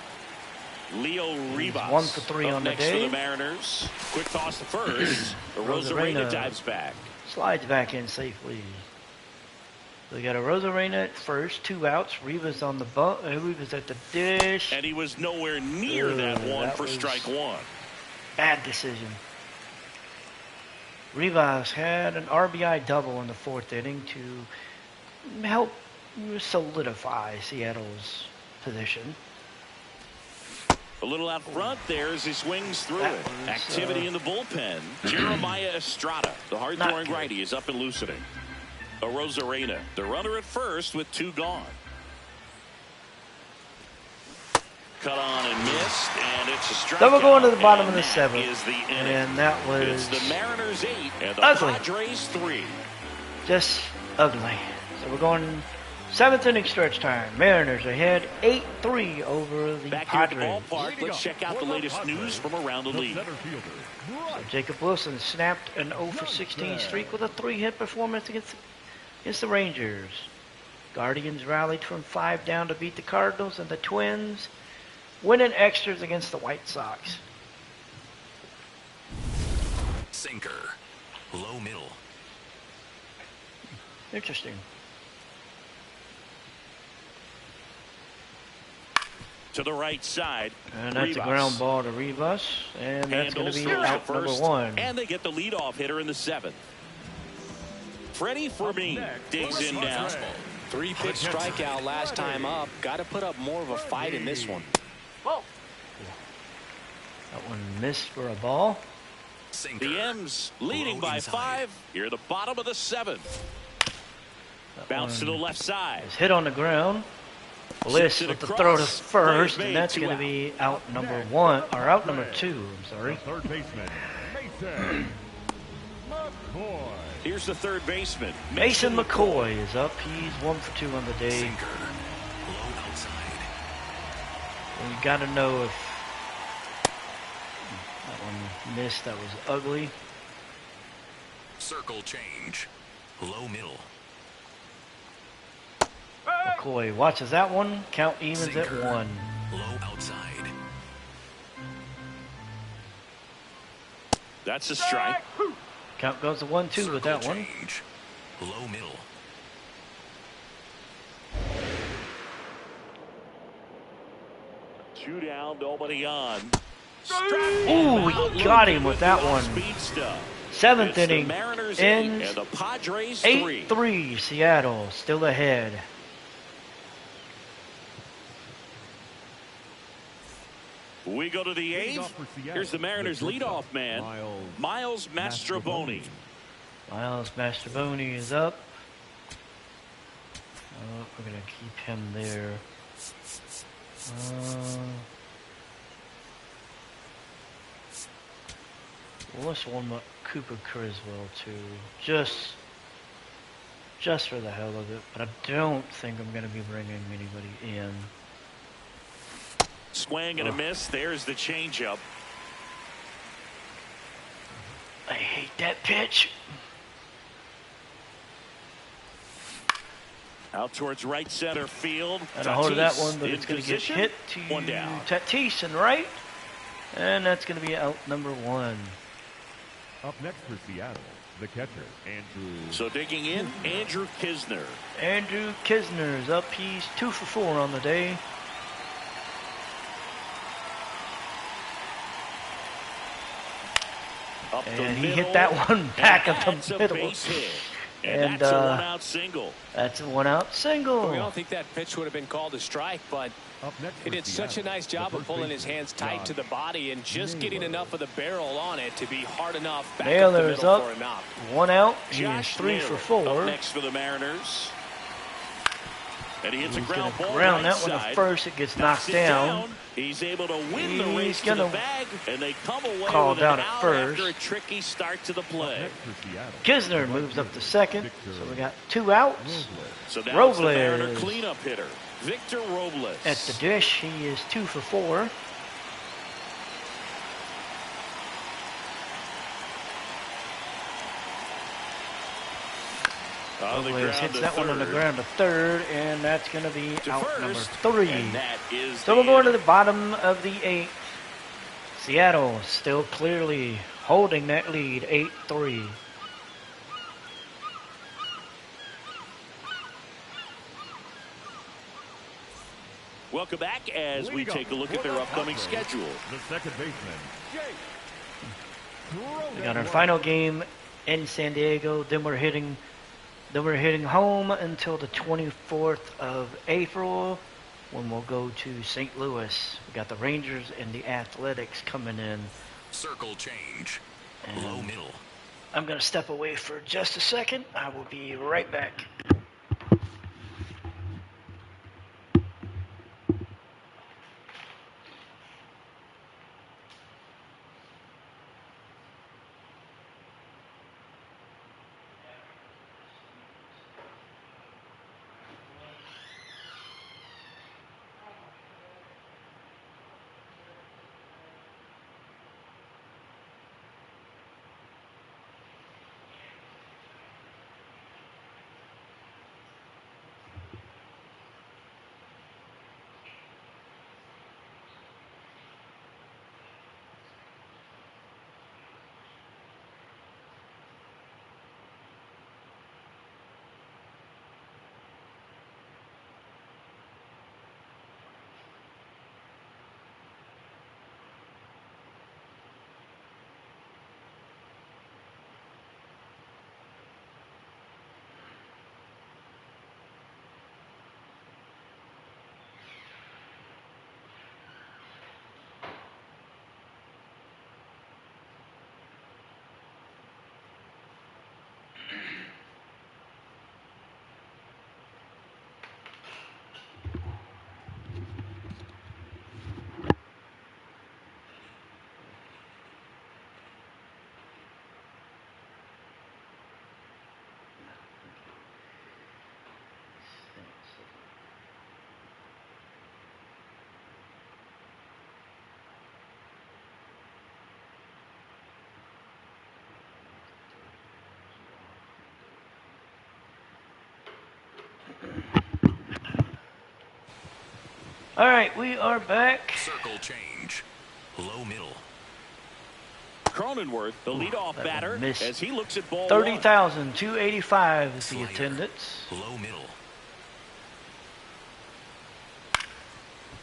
ball. Leo Rivas. 1 for 3 up on the next for day. the Mariners. Quick toss to first. Arozarena Arozarena. dives back. Slides back in safely. We got a Arozarena at first, 2 outs. Rivas on the bump. Rivas at the dish. And he was nowhere near Ooh, that one that for was- strike 1. Bad decision. Rivas had an RBI double in the 4th inning to help solidify Seattle's position. A little out front there as he swings through That it. was, Activity in the bullpen. Jeremiah Estrada, the Not hard-throwing good. righty, is up and loosening. Arozarena, the runner at first with 2 gone. Cut on and missed, and it's a strikeout. So we're going to the bottom and of the that 7th. is the inning. And that It's was the Mariners 8 and the ugly. Padres 3. just ugly. So we're going Seventh inning stretch time. Mariners ahead 8-3 over the Back here at the Padres. ballpark, let's check out the latest news from around the league. So Jacob Wilson snapped an 0-for-16 streak with a 3-hit performance against the Rangers. Guardians rallied from 5 down to beat the Cardinals, and the Twins win in extras against the White Sox. Sinker. Low middle. Interesting. To the right side. And that's a Rivas ground ball to Rivas, and that's going to be handles out the number first, 1. and they get the leadoff hitter in the 7th. Freddie Fermin digs in now. 3-pitch strikeout last time up. Got to put up more of a fight in this one. Whoa. That one missed for a ball. Sinker. The M's leading Low by inside. 5 here at the bottom of the 7th. That Bounce to the one left side. is hit on the ground. Bliss Sits it with the across. throw to Play first, made, and that's 2 going to out. be out number 1, or out number 2, I'm sorry. Third baseman, Mason McCoy. Here's the third baseman, Mason McCoy is up. He's 1 for 2 on the day. Sinker. Low outside. And you got to know if that one missed. That was ugly. Circle change. Low middle. McCoy watches that one. Count evens at Sinker. 1. Low outside. That's a strike. Count goes to 1-2 with that Circle one. change. Low middle. Two down, nobody on. Ooh, we got him with that one. Speed stuff. 7th It's the inning Mariners 8 ends and the Padres 3. 8-3. Seattle still ahead. We go to the Leading 8th. off for Seattle, Here's the Mariners the leadoff shortstop, man, Miles Mastrobuoni. Miles Mastrobuoni is up. Oh, we're going to keep him there. Let's warm up Cooper Criswell too, just for the hell of it. But I don't think I'm going to be bringing anybody in. Swing and a miss. There's the changeup. I hate that pitch. Out towards right center field. And I hold that one, but in it's going to get position. hit to 1 down. Tatis and right, and that's going to be out number 1. Up next for Seattle, the catcher, Andrew. So digging in, Andrew Kisner. Andrew Kisner's up. He's 2 for 4 on the day. Up the And he middle, hit that one back and up that's the a middle. base hit. And, And that's a one-out single. That's a 1-out single. We don't think that pitch would have been called a strike, but Up next he for did such a Seattle, nice the job of first pulling his baseman, hands tight to the body and just getting Naylor. enough of the barrel on it to be hard enough back Naylor's up the middle up. for a knock. 1 out. He is Josh 3 for Naylor 4. Up next for the Mariners. And he hits a He's ground going to ball ground right that one side. to first. It gets Knocks knocked it down. He's able to win the He's race to the gonna bag, and they come away call with down an at out first. after a tricky start to the play. Next for Seattle, Kisner moves up to second. So we got 2 outs. So now it's the Robles. Mariner cleanup hitter, Victor Robles. At the dish, he is 2 for 4. On the Robles ground hits to that one on the third. ground to third, and that's going to be To out first, number 3. and that is So the we're going to end. the bottom of the 8th. Seattle still clearly holding that lead, 8-3. Welcome back as we Leading take a off look at for their the upcoming Padres, schedule. The second baseman, Jake. We got our final game in San Diego. Then we're hitting home until the 24th of April, when we'll go to St. Louis. We got the Rangers and the Athletics coming in. Circle change. And Low middle. I'm going to step away for just a second. I will be right back. All right, we are back. Circle change. Low middle. Cronenworth, the leadoff that batter, one missed. as he looks at ball 30,285 is the Slider. attendance. Low middle.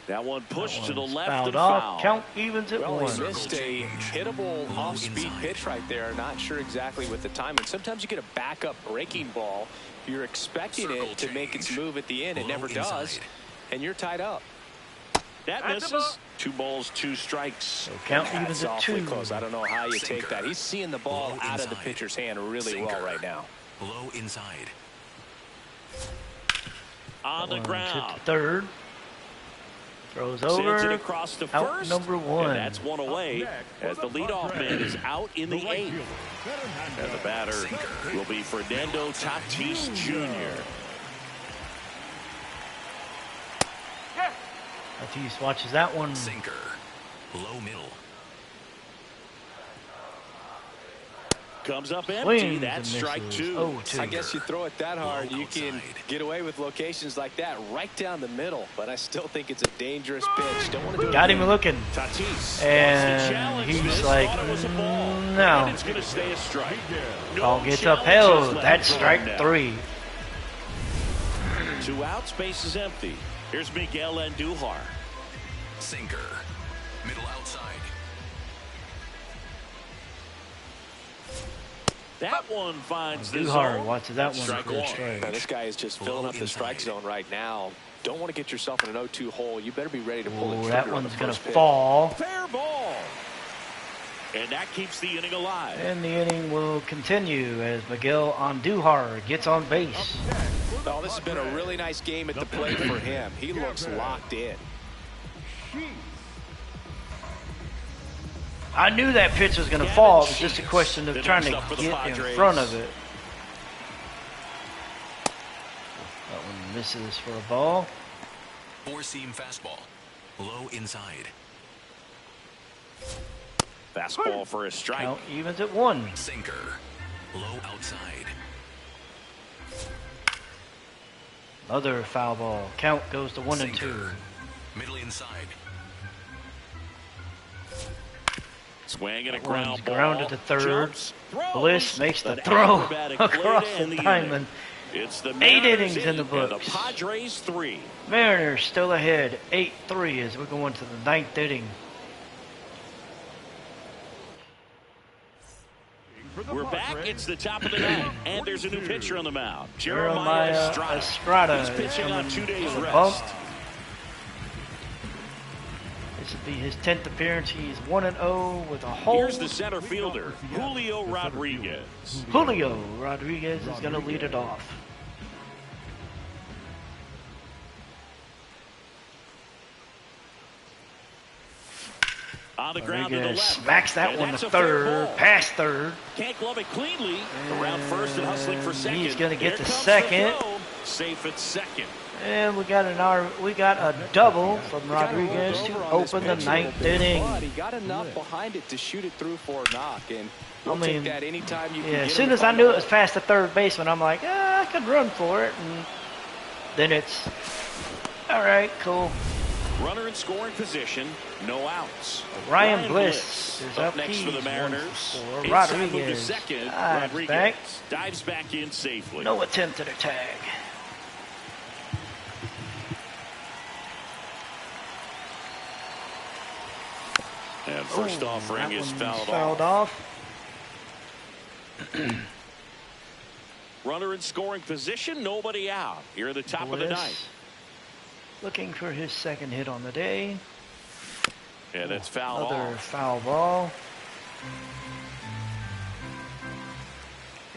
That one pushed to the One's left fouled and off. foul. Count evens at Well, one. he missed a hittable Low off-speed inside. pitch right there. Not sure exactly with the timing. Sometimes you get a backup breaking ball. You're expecting Circle it to make its change. move at the end. It Low never does. inside. And you're tied up. That That's a ball. misses. 2 balls, 2 strikes. So count evens That's at awfully 2. close. I don't know how you take Sinker. that. He's seeing the ball Low out of the inside. pitcher's hand really well Sinker. right now. Low inside. On the One ground. to third. Throws Sends it over. across to Out first. number 1. And that's one away as the leadoff man is out in the right 8th. fielder, And the batter Sinker. will be Fernando Tatis Jr. Tatis watches that one. Sinker. Low middle. Comes up empty. Swings That's and strike misses. 2. 0-2. I guess you throw it that hard, Low you can outside. get away with locations like that right down the middle. But I still think it's a dangerous pitch. Don't want to do it Got again. him looking. Tatis And wants to challenge he's this, like, thought it was a ball. no. And it's going to stay a strike. No Call gets challenges upheld. left That's for strike him now. 3. 2 outs, base is empty. Here's Miguel Andujar. Sinker. Middle outside. That one finds the Duhar zone. watches that one Strike for a one. strike. Now, this guy is just filling Low up the strike inside. zone right now. Don't want to get yourself in an 0-2 hole. You better be ready to pull the Oh, trigger that on one's the going to first pitch. fall. Fair ball. And that keeps the inning alive. And the inning will continue as Miguel Andujar gets on base. Oh, this has been a really nice game at the plate for him. He looks locked in. I knew that pitch was going to fall. It was just a question of The trying to next up for the get Padres. in front of it. That one misses for a ball. Four-seam fastball. Low inside. Fastball for a strike. Count evens at 1. Sinker. Low outside. Another foul ball. Count goes to 1 and 2. Sinker. Middle inside. Swing and a That ground one's ball. grounded to third. Jumps, throws, Bliss makes the an throw acrobatic play across to the end the diamond. inning. It's the 8 Mariners innings in the 8 and books. the Padres 3. Mariners still ahead 8-3 as we're going to the 9th inning. We're back. It's the top of the ninth, and there's a new pitcher on the mound. Jeremiah Estrada He's is pitching on coming 2 days for the rest. bump. This will be his 10th appearance. He's 1-0 with a hold. Here's the center fielder, Julio Rodriguez. Julio Rodriguez is going to lead it off. On the ground to the Rodriguez left. smacks that And one that's to a fair third, ball. past third. Can't glove it cleanly. Around first and hustling for second. He's gonna get Here the comes second. throw. Safe at second. And we got a double from Rodriguez to open the 9th inning. But he got enough behind it to shoot it through for a knock, and I we'll mean, take that anytime you can Yeah, get as him soon to as I find knew the it was hole. past the third baseman, I'm like, I could run for it. And then it's, all right, cool. Runner in scoring position, no outs. Ryan Bliss is up. next for the He's Mariners. 1 for Inside move to Rodriguez. second. Dives Rodriguez back. dives back in safely. No attempt at a tag. And first offering That is one's fouled off. Runner in scoring position, nobody out. Here at the top of the Bliss ninth. looking for his second hit on the day. And it's fouled Another off. foul ball.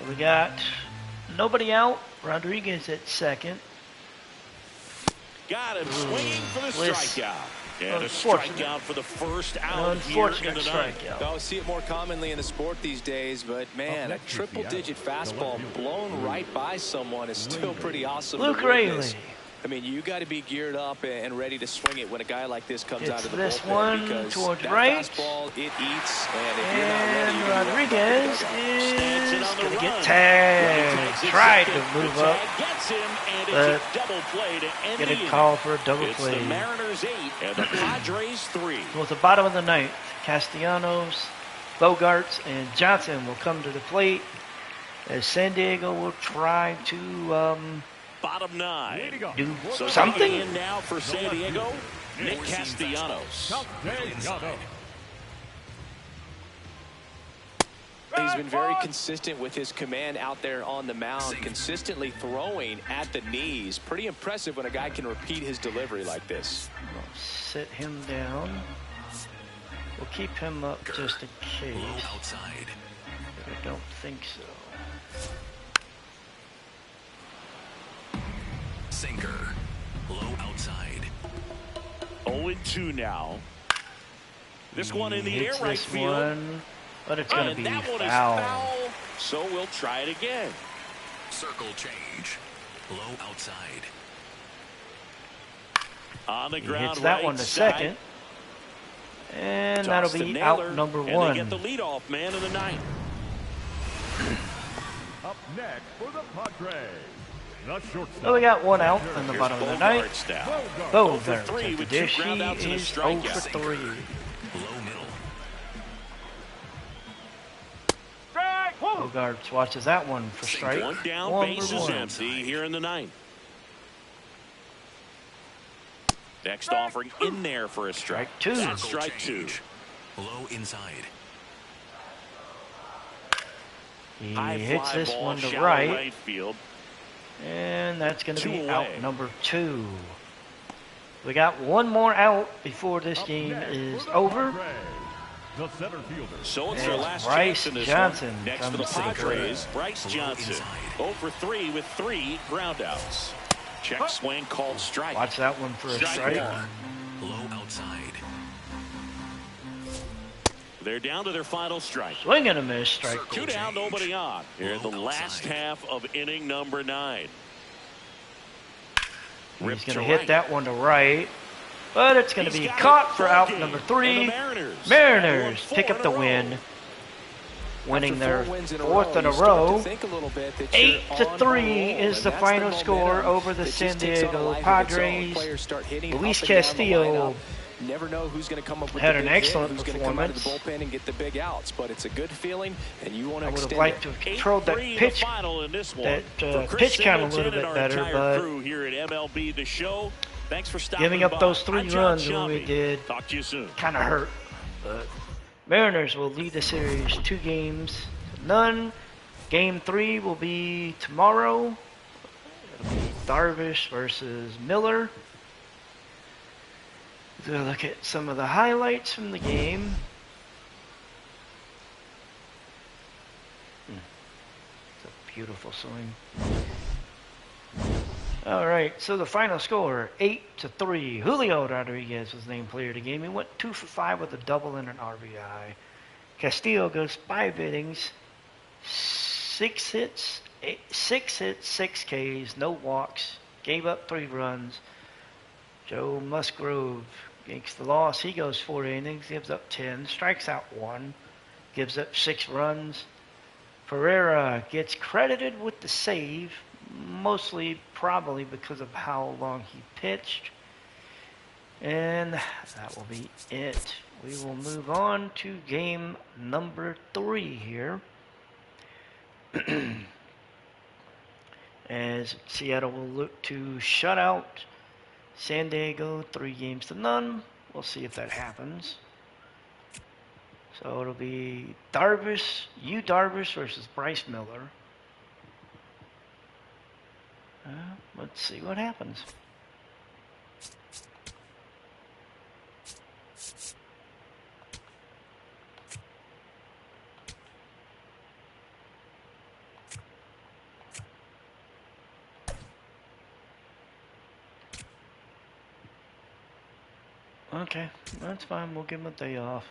We got nobody out. Rodriguez at second. Got him swinging for the Bliss. strikeout. And a Unfortunate. strikeout for the first out here in Unfortunate the ninth. strikeout. I see it more commonly in the sport these days, but man, a next is triple-digit Seattle. fastball blown right by someone is still pretty awesome. Luke to witness. Raley I mean, you got to be geared up and ready to swing it when a guy like this comes out of the this bullpen, one because towards that right. fastball, it eats, and if you're not ready, And you're gonna be Rodriguez walking back to the dugout. is going to get tagged. Tried to move up, Gets him, and it's but a double play to end get the a inning. call for a double It's play. the Mariners 8 and the Padres 3. So at the bottom of the ninth, Castellanos, Bogarts, and Johnson will come to the plate as San Diego will try to Bottom 9. do So something. coming in now for San Diego, Nick Castellanos. He's been very consistent with his command out there on the mound, consistently throwing at the knees. Pretty impressive when a guy can repeat his delivery like this. We'll sit him down. We'll keep him up just in case. Low outside. But I don't think so. Sinker. Low outside. 0-2 now. This one in the air Hits right this field. one, but it's going to And be that one is foul. foul. So we'll try it again. Circle change. Low outside. On the He ground, hits that right one to side. second. And Toss that'll to be Naylor, out number and one. they get the leadoff man in the ninth. Up next for the Padres, the shortstop. So we got one out in the Here's bottom of the ninth. Bogarts now. Bogarts 0 for 3 at the with dish. two He groundouts and a is 0 for strikeout. 3. Low middle. Bogarts watches that one for strike. One down, One base for is one. empty here in the ninth. Next offering in there for a strike. Strike two. That's Circle strike two. change. Low inside. He High hits fly this ball, one to shallow right. field. And that's going to Two be away. out number 2. We got one more out before this Up game next is for the over. Padres, the center fielder. So it's And their last Bryce chance in this Johnson one. Next for the comes to the Padres, plate. Bryce Low Johnson. inside. 0 for 3 with 3 groundouts. Check swing called strike. Watch that one for a strike. one. Low outside. They're down to their final strike. Swing and a miss, strike Circle 2 down, change. nobody on. Here in the Low last outside. half of inning number 9. He's Ripped going to to hit right. that one to right. But it's going to He's be got caught it. for Ball out game. number And 3. the Mariners Mariners have won pick 4 up in the a row. win, winning After their 4 wins in a 4th in a you start row. to think a little bit that 8 you're to on 3 a roll, is and the that's final momentum score over the that San just takes on a Diego life of its own. Padres. Players start hitting Luis up and down the Castillo lineup. Never know who's going to come up with had the an big hit, excellent who's going to come out of the performance. bullpen and get the big outs. But it's a good feeling, and you want to I would have extend liked it. to have controlled that 8-3 the pitch, final in this one. that For Chris pitch count a Singleton little bit and our better, entire but crew here at MLB The Show. Thanks for stopping giving up by. those 3 I'm John runs when we Shelby. did Talk to you soon. kind of hurt. But Mariners will lead the series 2 games to none. Game 3 will be tomorrow. It'll be Darvish versus Miller. We'll look at some of the highlights from the game. It's a beautiful swing. All right, so the final score, 8-3. Julio Rodriguez was named player of the game. He went 2 for 5 with a double and an RBI. Castillo goes 5 innings, 6 hits, 6 Ks, no walks, gave up 3 runs. Joe Musgrove makes the loss. He goes 4 innings, gives up 10, strikes out 1, gives up 6 runs. Pereira gets credited with the save, mostly probably because of how long he pitched. And that will be it. We will move on to game number 3 here. As Seattle will look to shut out San Diego 3-0. We'll see if that happens. So it'll be Darvish versus Bryce Miller. Let's see what happens. Okay, that's fine. We'll give him a day off.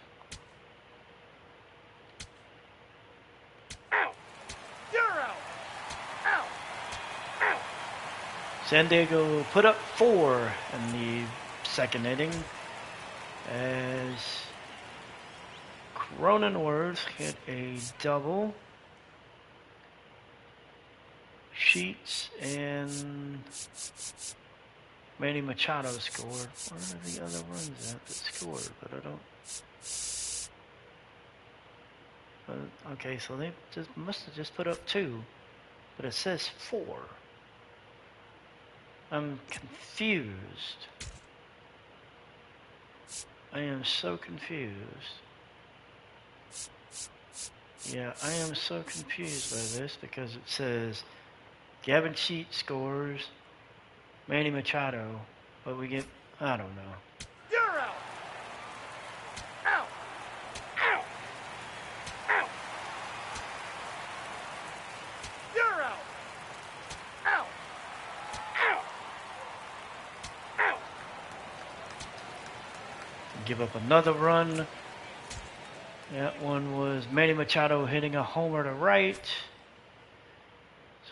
San Diego put up 4 in the second inning as Cronenworth hit a double. Sheets and Manny Machado scored. Where are the other runs at that scored? But I don't. Okay, so they just must have just put up 2, but it says 4. I'm confused. I am so confused. Yeah, I am so confused by this because it says Gavin Sheets scores, Manny Machado, but we get, I don't know. You're out. Out. Out. Out. You're out. Out. Out. Out. Give up another run. That one was Manny Machado hitting a homer to right.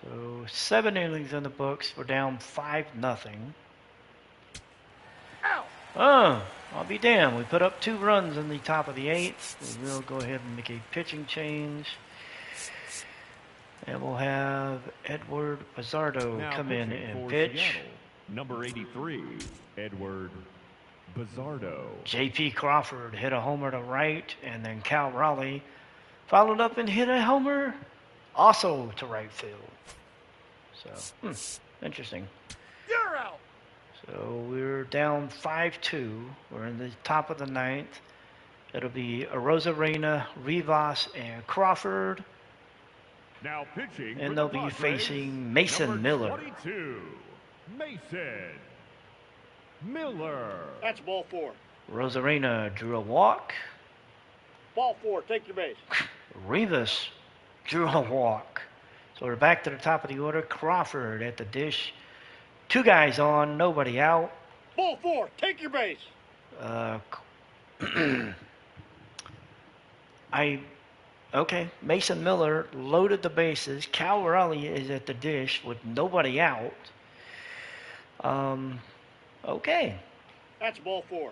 So 7 innings in the books. We're down 5-0. Oh, I'll be damned. We put up 2 runs in the top of the 8th. We will go ahead and make a pitching change. And we'll have Edward Pizzardo Now come in pitching and for pitch. Seattle, number 83, Edward Pizzardo. J.P. Crawford hit a homer to right, and then Cal Raleigh followed up and hit a homer also to right field. So, interesting. You're out. So we're down 5-2. We're in the top of the 9th. It'll be Arozarena, Rivas, and Crawford. Now pitching And for they'll the be Padres, facing Mason number Miller. 22, Mason Miller. That's ball 4. Rosarena drew a walk. Ball 4. Take your base. Rivas drew a walk. So we're back to the top of the order. Crawford at the dish. 2 guys on, nobody out. Ball 4. Take your base. Okay, Mason Miller loaded the bases. Cal Raleigh is at the dish with nobody out. Okay. That's ball 4.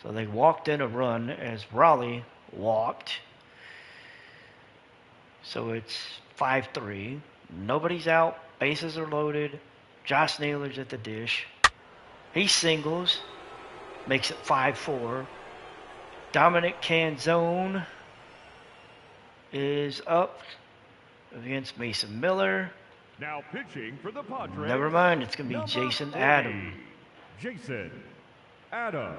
So they walked in a run as Raleigh walked. So it's 5-3. Nobody's out. Bases are loaded. Josh Naylor's at the dish. He singles. Makes it 5-4. Dominic Canzone is up against Mason Miller. Now pitching for the Padres. Never mind, it's going to be number Jason 40, Adam. Jason Adam.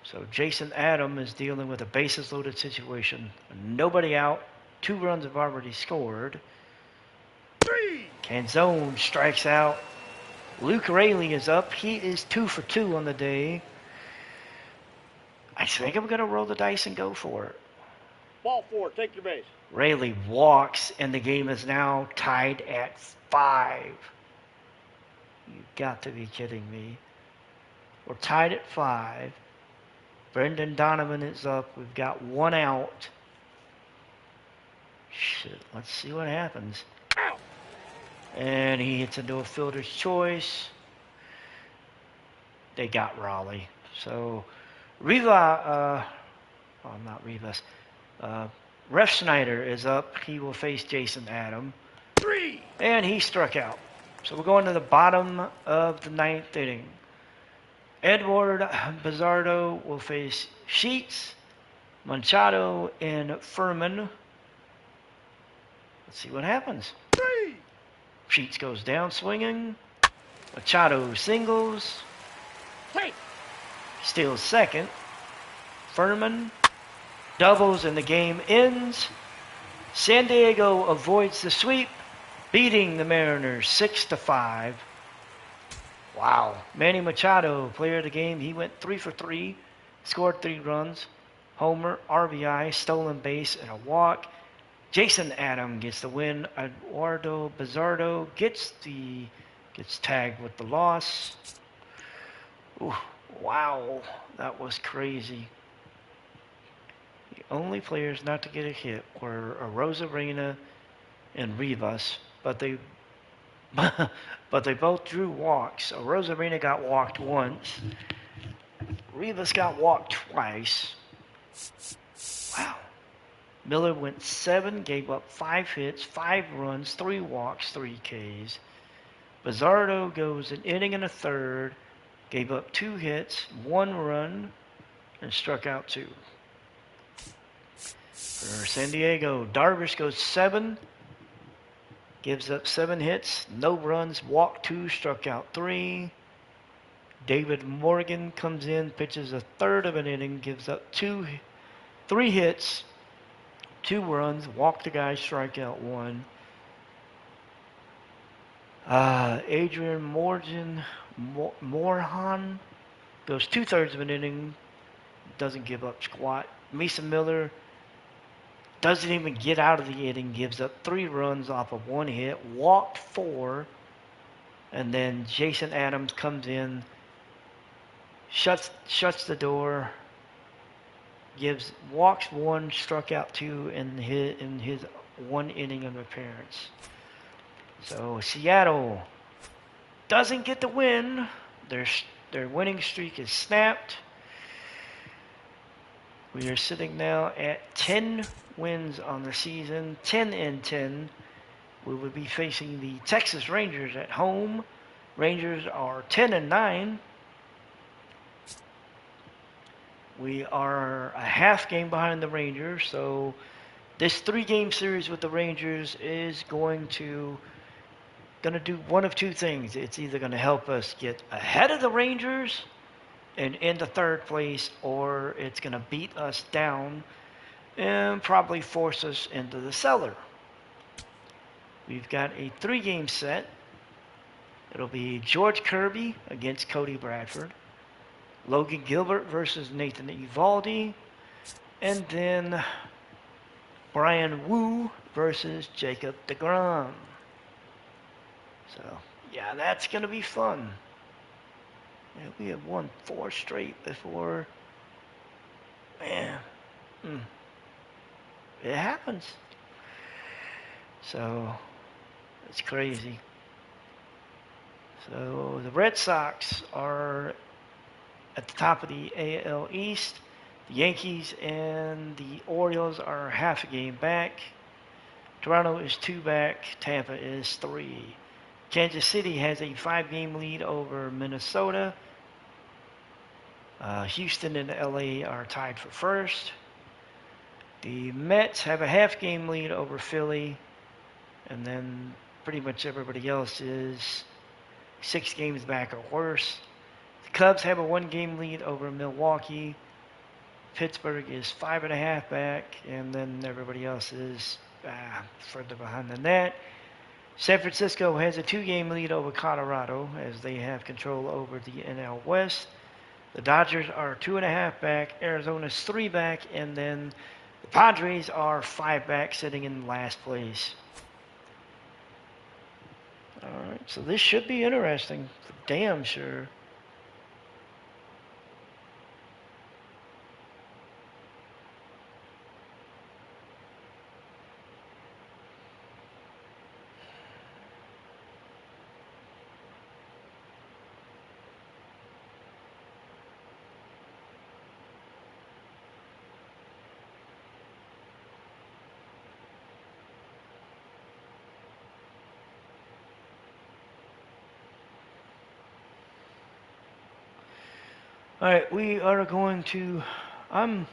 So Jason Adam is dealing with a bases loaded situation. Nobody out. 2 runs have already scored. 3. Canzone strikes out. Luke Raley is up. He is 2 for 2 on the day. I think I'm going to roll the dice and go for it. Ball 4. Take your base. Raley walks, and the game is now tied at 5. You've got to be kidding me. We're tied at 5. Brendan Donovan is up. We've got 1 out. Shit, let's see what happens. Out. And he hits into a fielder's choice. They got Raleigh. So, not Rivas. Ref Schneider is up. He will face Jason Adam. 3. And he struck out. So we're going to the bottom of the 9th inning. Edward Pizzardo will face Sheets, Machado, and Furman. Let's see what happens. 3. Sheets goes down swinging. Machado singles. Take. Steals second. Furman doubles and the game ends. San Diego avoids the sweep, beating the Mariners 6-5. Wow. Manny Machado, player of the game, he went 3 for 3, scored 3 runs, homer, RBI, stolen base, and a walk. Jason Adam gets the win. Eduardo Pizzardo gets tagged with the loss. Ooh, wow, that was crazy. The only players not to get a hit were Arozarena and Rivas, but they but they both drew walks. Rosarina got walked once. Rivas got walked twice. Wow. Miller went 7, gave up 5 hits, 5 runs, 3 walks, 3 Ks. Bizzardo goes an inning and a third, gave up 2 hits, 1 run, and struck out 2. For San Diego, Darvish goes 7, gives up 7 hits, no runs, walked 2, struck out 3. David Morgan comes in, pitches a third of an inning, gives up 3 hits, 2 runs, walked a guy, strike out 1. Adrian Morejon goes 2/3 of an inning, doesn't give up squat. Mason Miller doesn't even get out of the inning, gives up 3 runs off of 1 hit, walked 4, and then Jason Adams comes in, shuts the door, walks 1, struck out 2 in his 1 inning of appearance. So Seattle doesn't get the win. Their winning streak is snapped. We are sitting now at 10 wins on the season, 10-10. We will be facing the Texas Rangers at home. Rangers are 10-9. We are a half game behind the Rangers, so this 3-game series with the Rangers is going to do one of 2 things. It's either going to help us get ahead of the Rangers and into 3rd place, or it's going to beat us down and probably force us into the cellar. We've got a 3-game set. It'll be George Kirby against Cody Bradford, Logan Gilbert versus Nathan Eovaldi, and then Brian Wu versus Jacob deGrom. So, yeah, that's going to be fun. Yeah, we have won 4 straight before. Man, it happens. So, it's crazy. So, the Red Sox are at the top of the AL East. The Yankees and the Orioles are half a game back. Toronto is 2 back. Tampa is 3. Kansas City has a 5-game lead over Minnesota. Houston and LA are tied for first. The Mets have a half-game lead over Philly. And then pretty much everybody else is 6 games back or worse. The Cubs have a 1-game lead over Milwaukee. Pittsburgh is 5.5 back. And then everybody else is further behind than that. San Francisco has a 2-game lead over Colorado as they have control over the NL West. The Dodgers are 2.5 back. Arizona's 3 back. And then the Padres are 5 back, sitting in last place. All right, so this should be interesting, for damn sure. All right, we are going to. I'm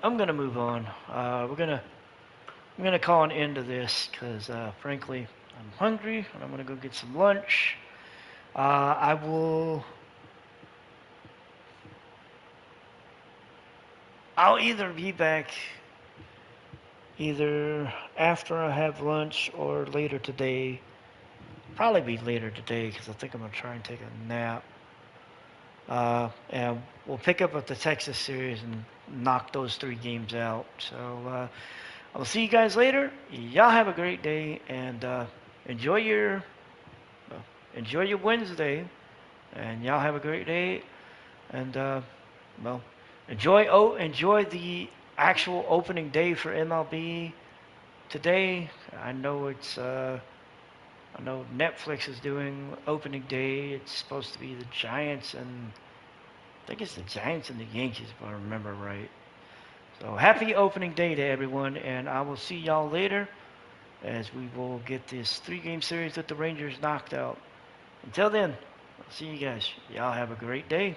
gonna move on. I'm gonna call an end to this because, frankly, I'm hungry and I'm gonna go get some lunch. I'll either be back either after I have lunch or later today. Probably be later today because I think I'm gonna try and take a nap. And we'll pick up with the Texas series and knock those 3 games out. So I'll see you guys later. Y'all have a great day and enjoy your Wednesday. And y'all have a great day. And enjoy the actual opening day for MLB today. I know I know Netflix is doing opening day. It's supposed to be the Giants and I think it's the Giants and the Yankees, if I remember right. So happy opening day to everyone, and I will see y'all later as we will get this 3-game series with the Rangers knocked out. Until then, I'll see you guys. Y'all have a great day.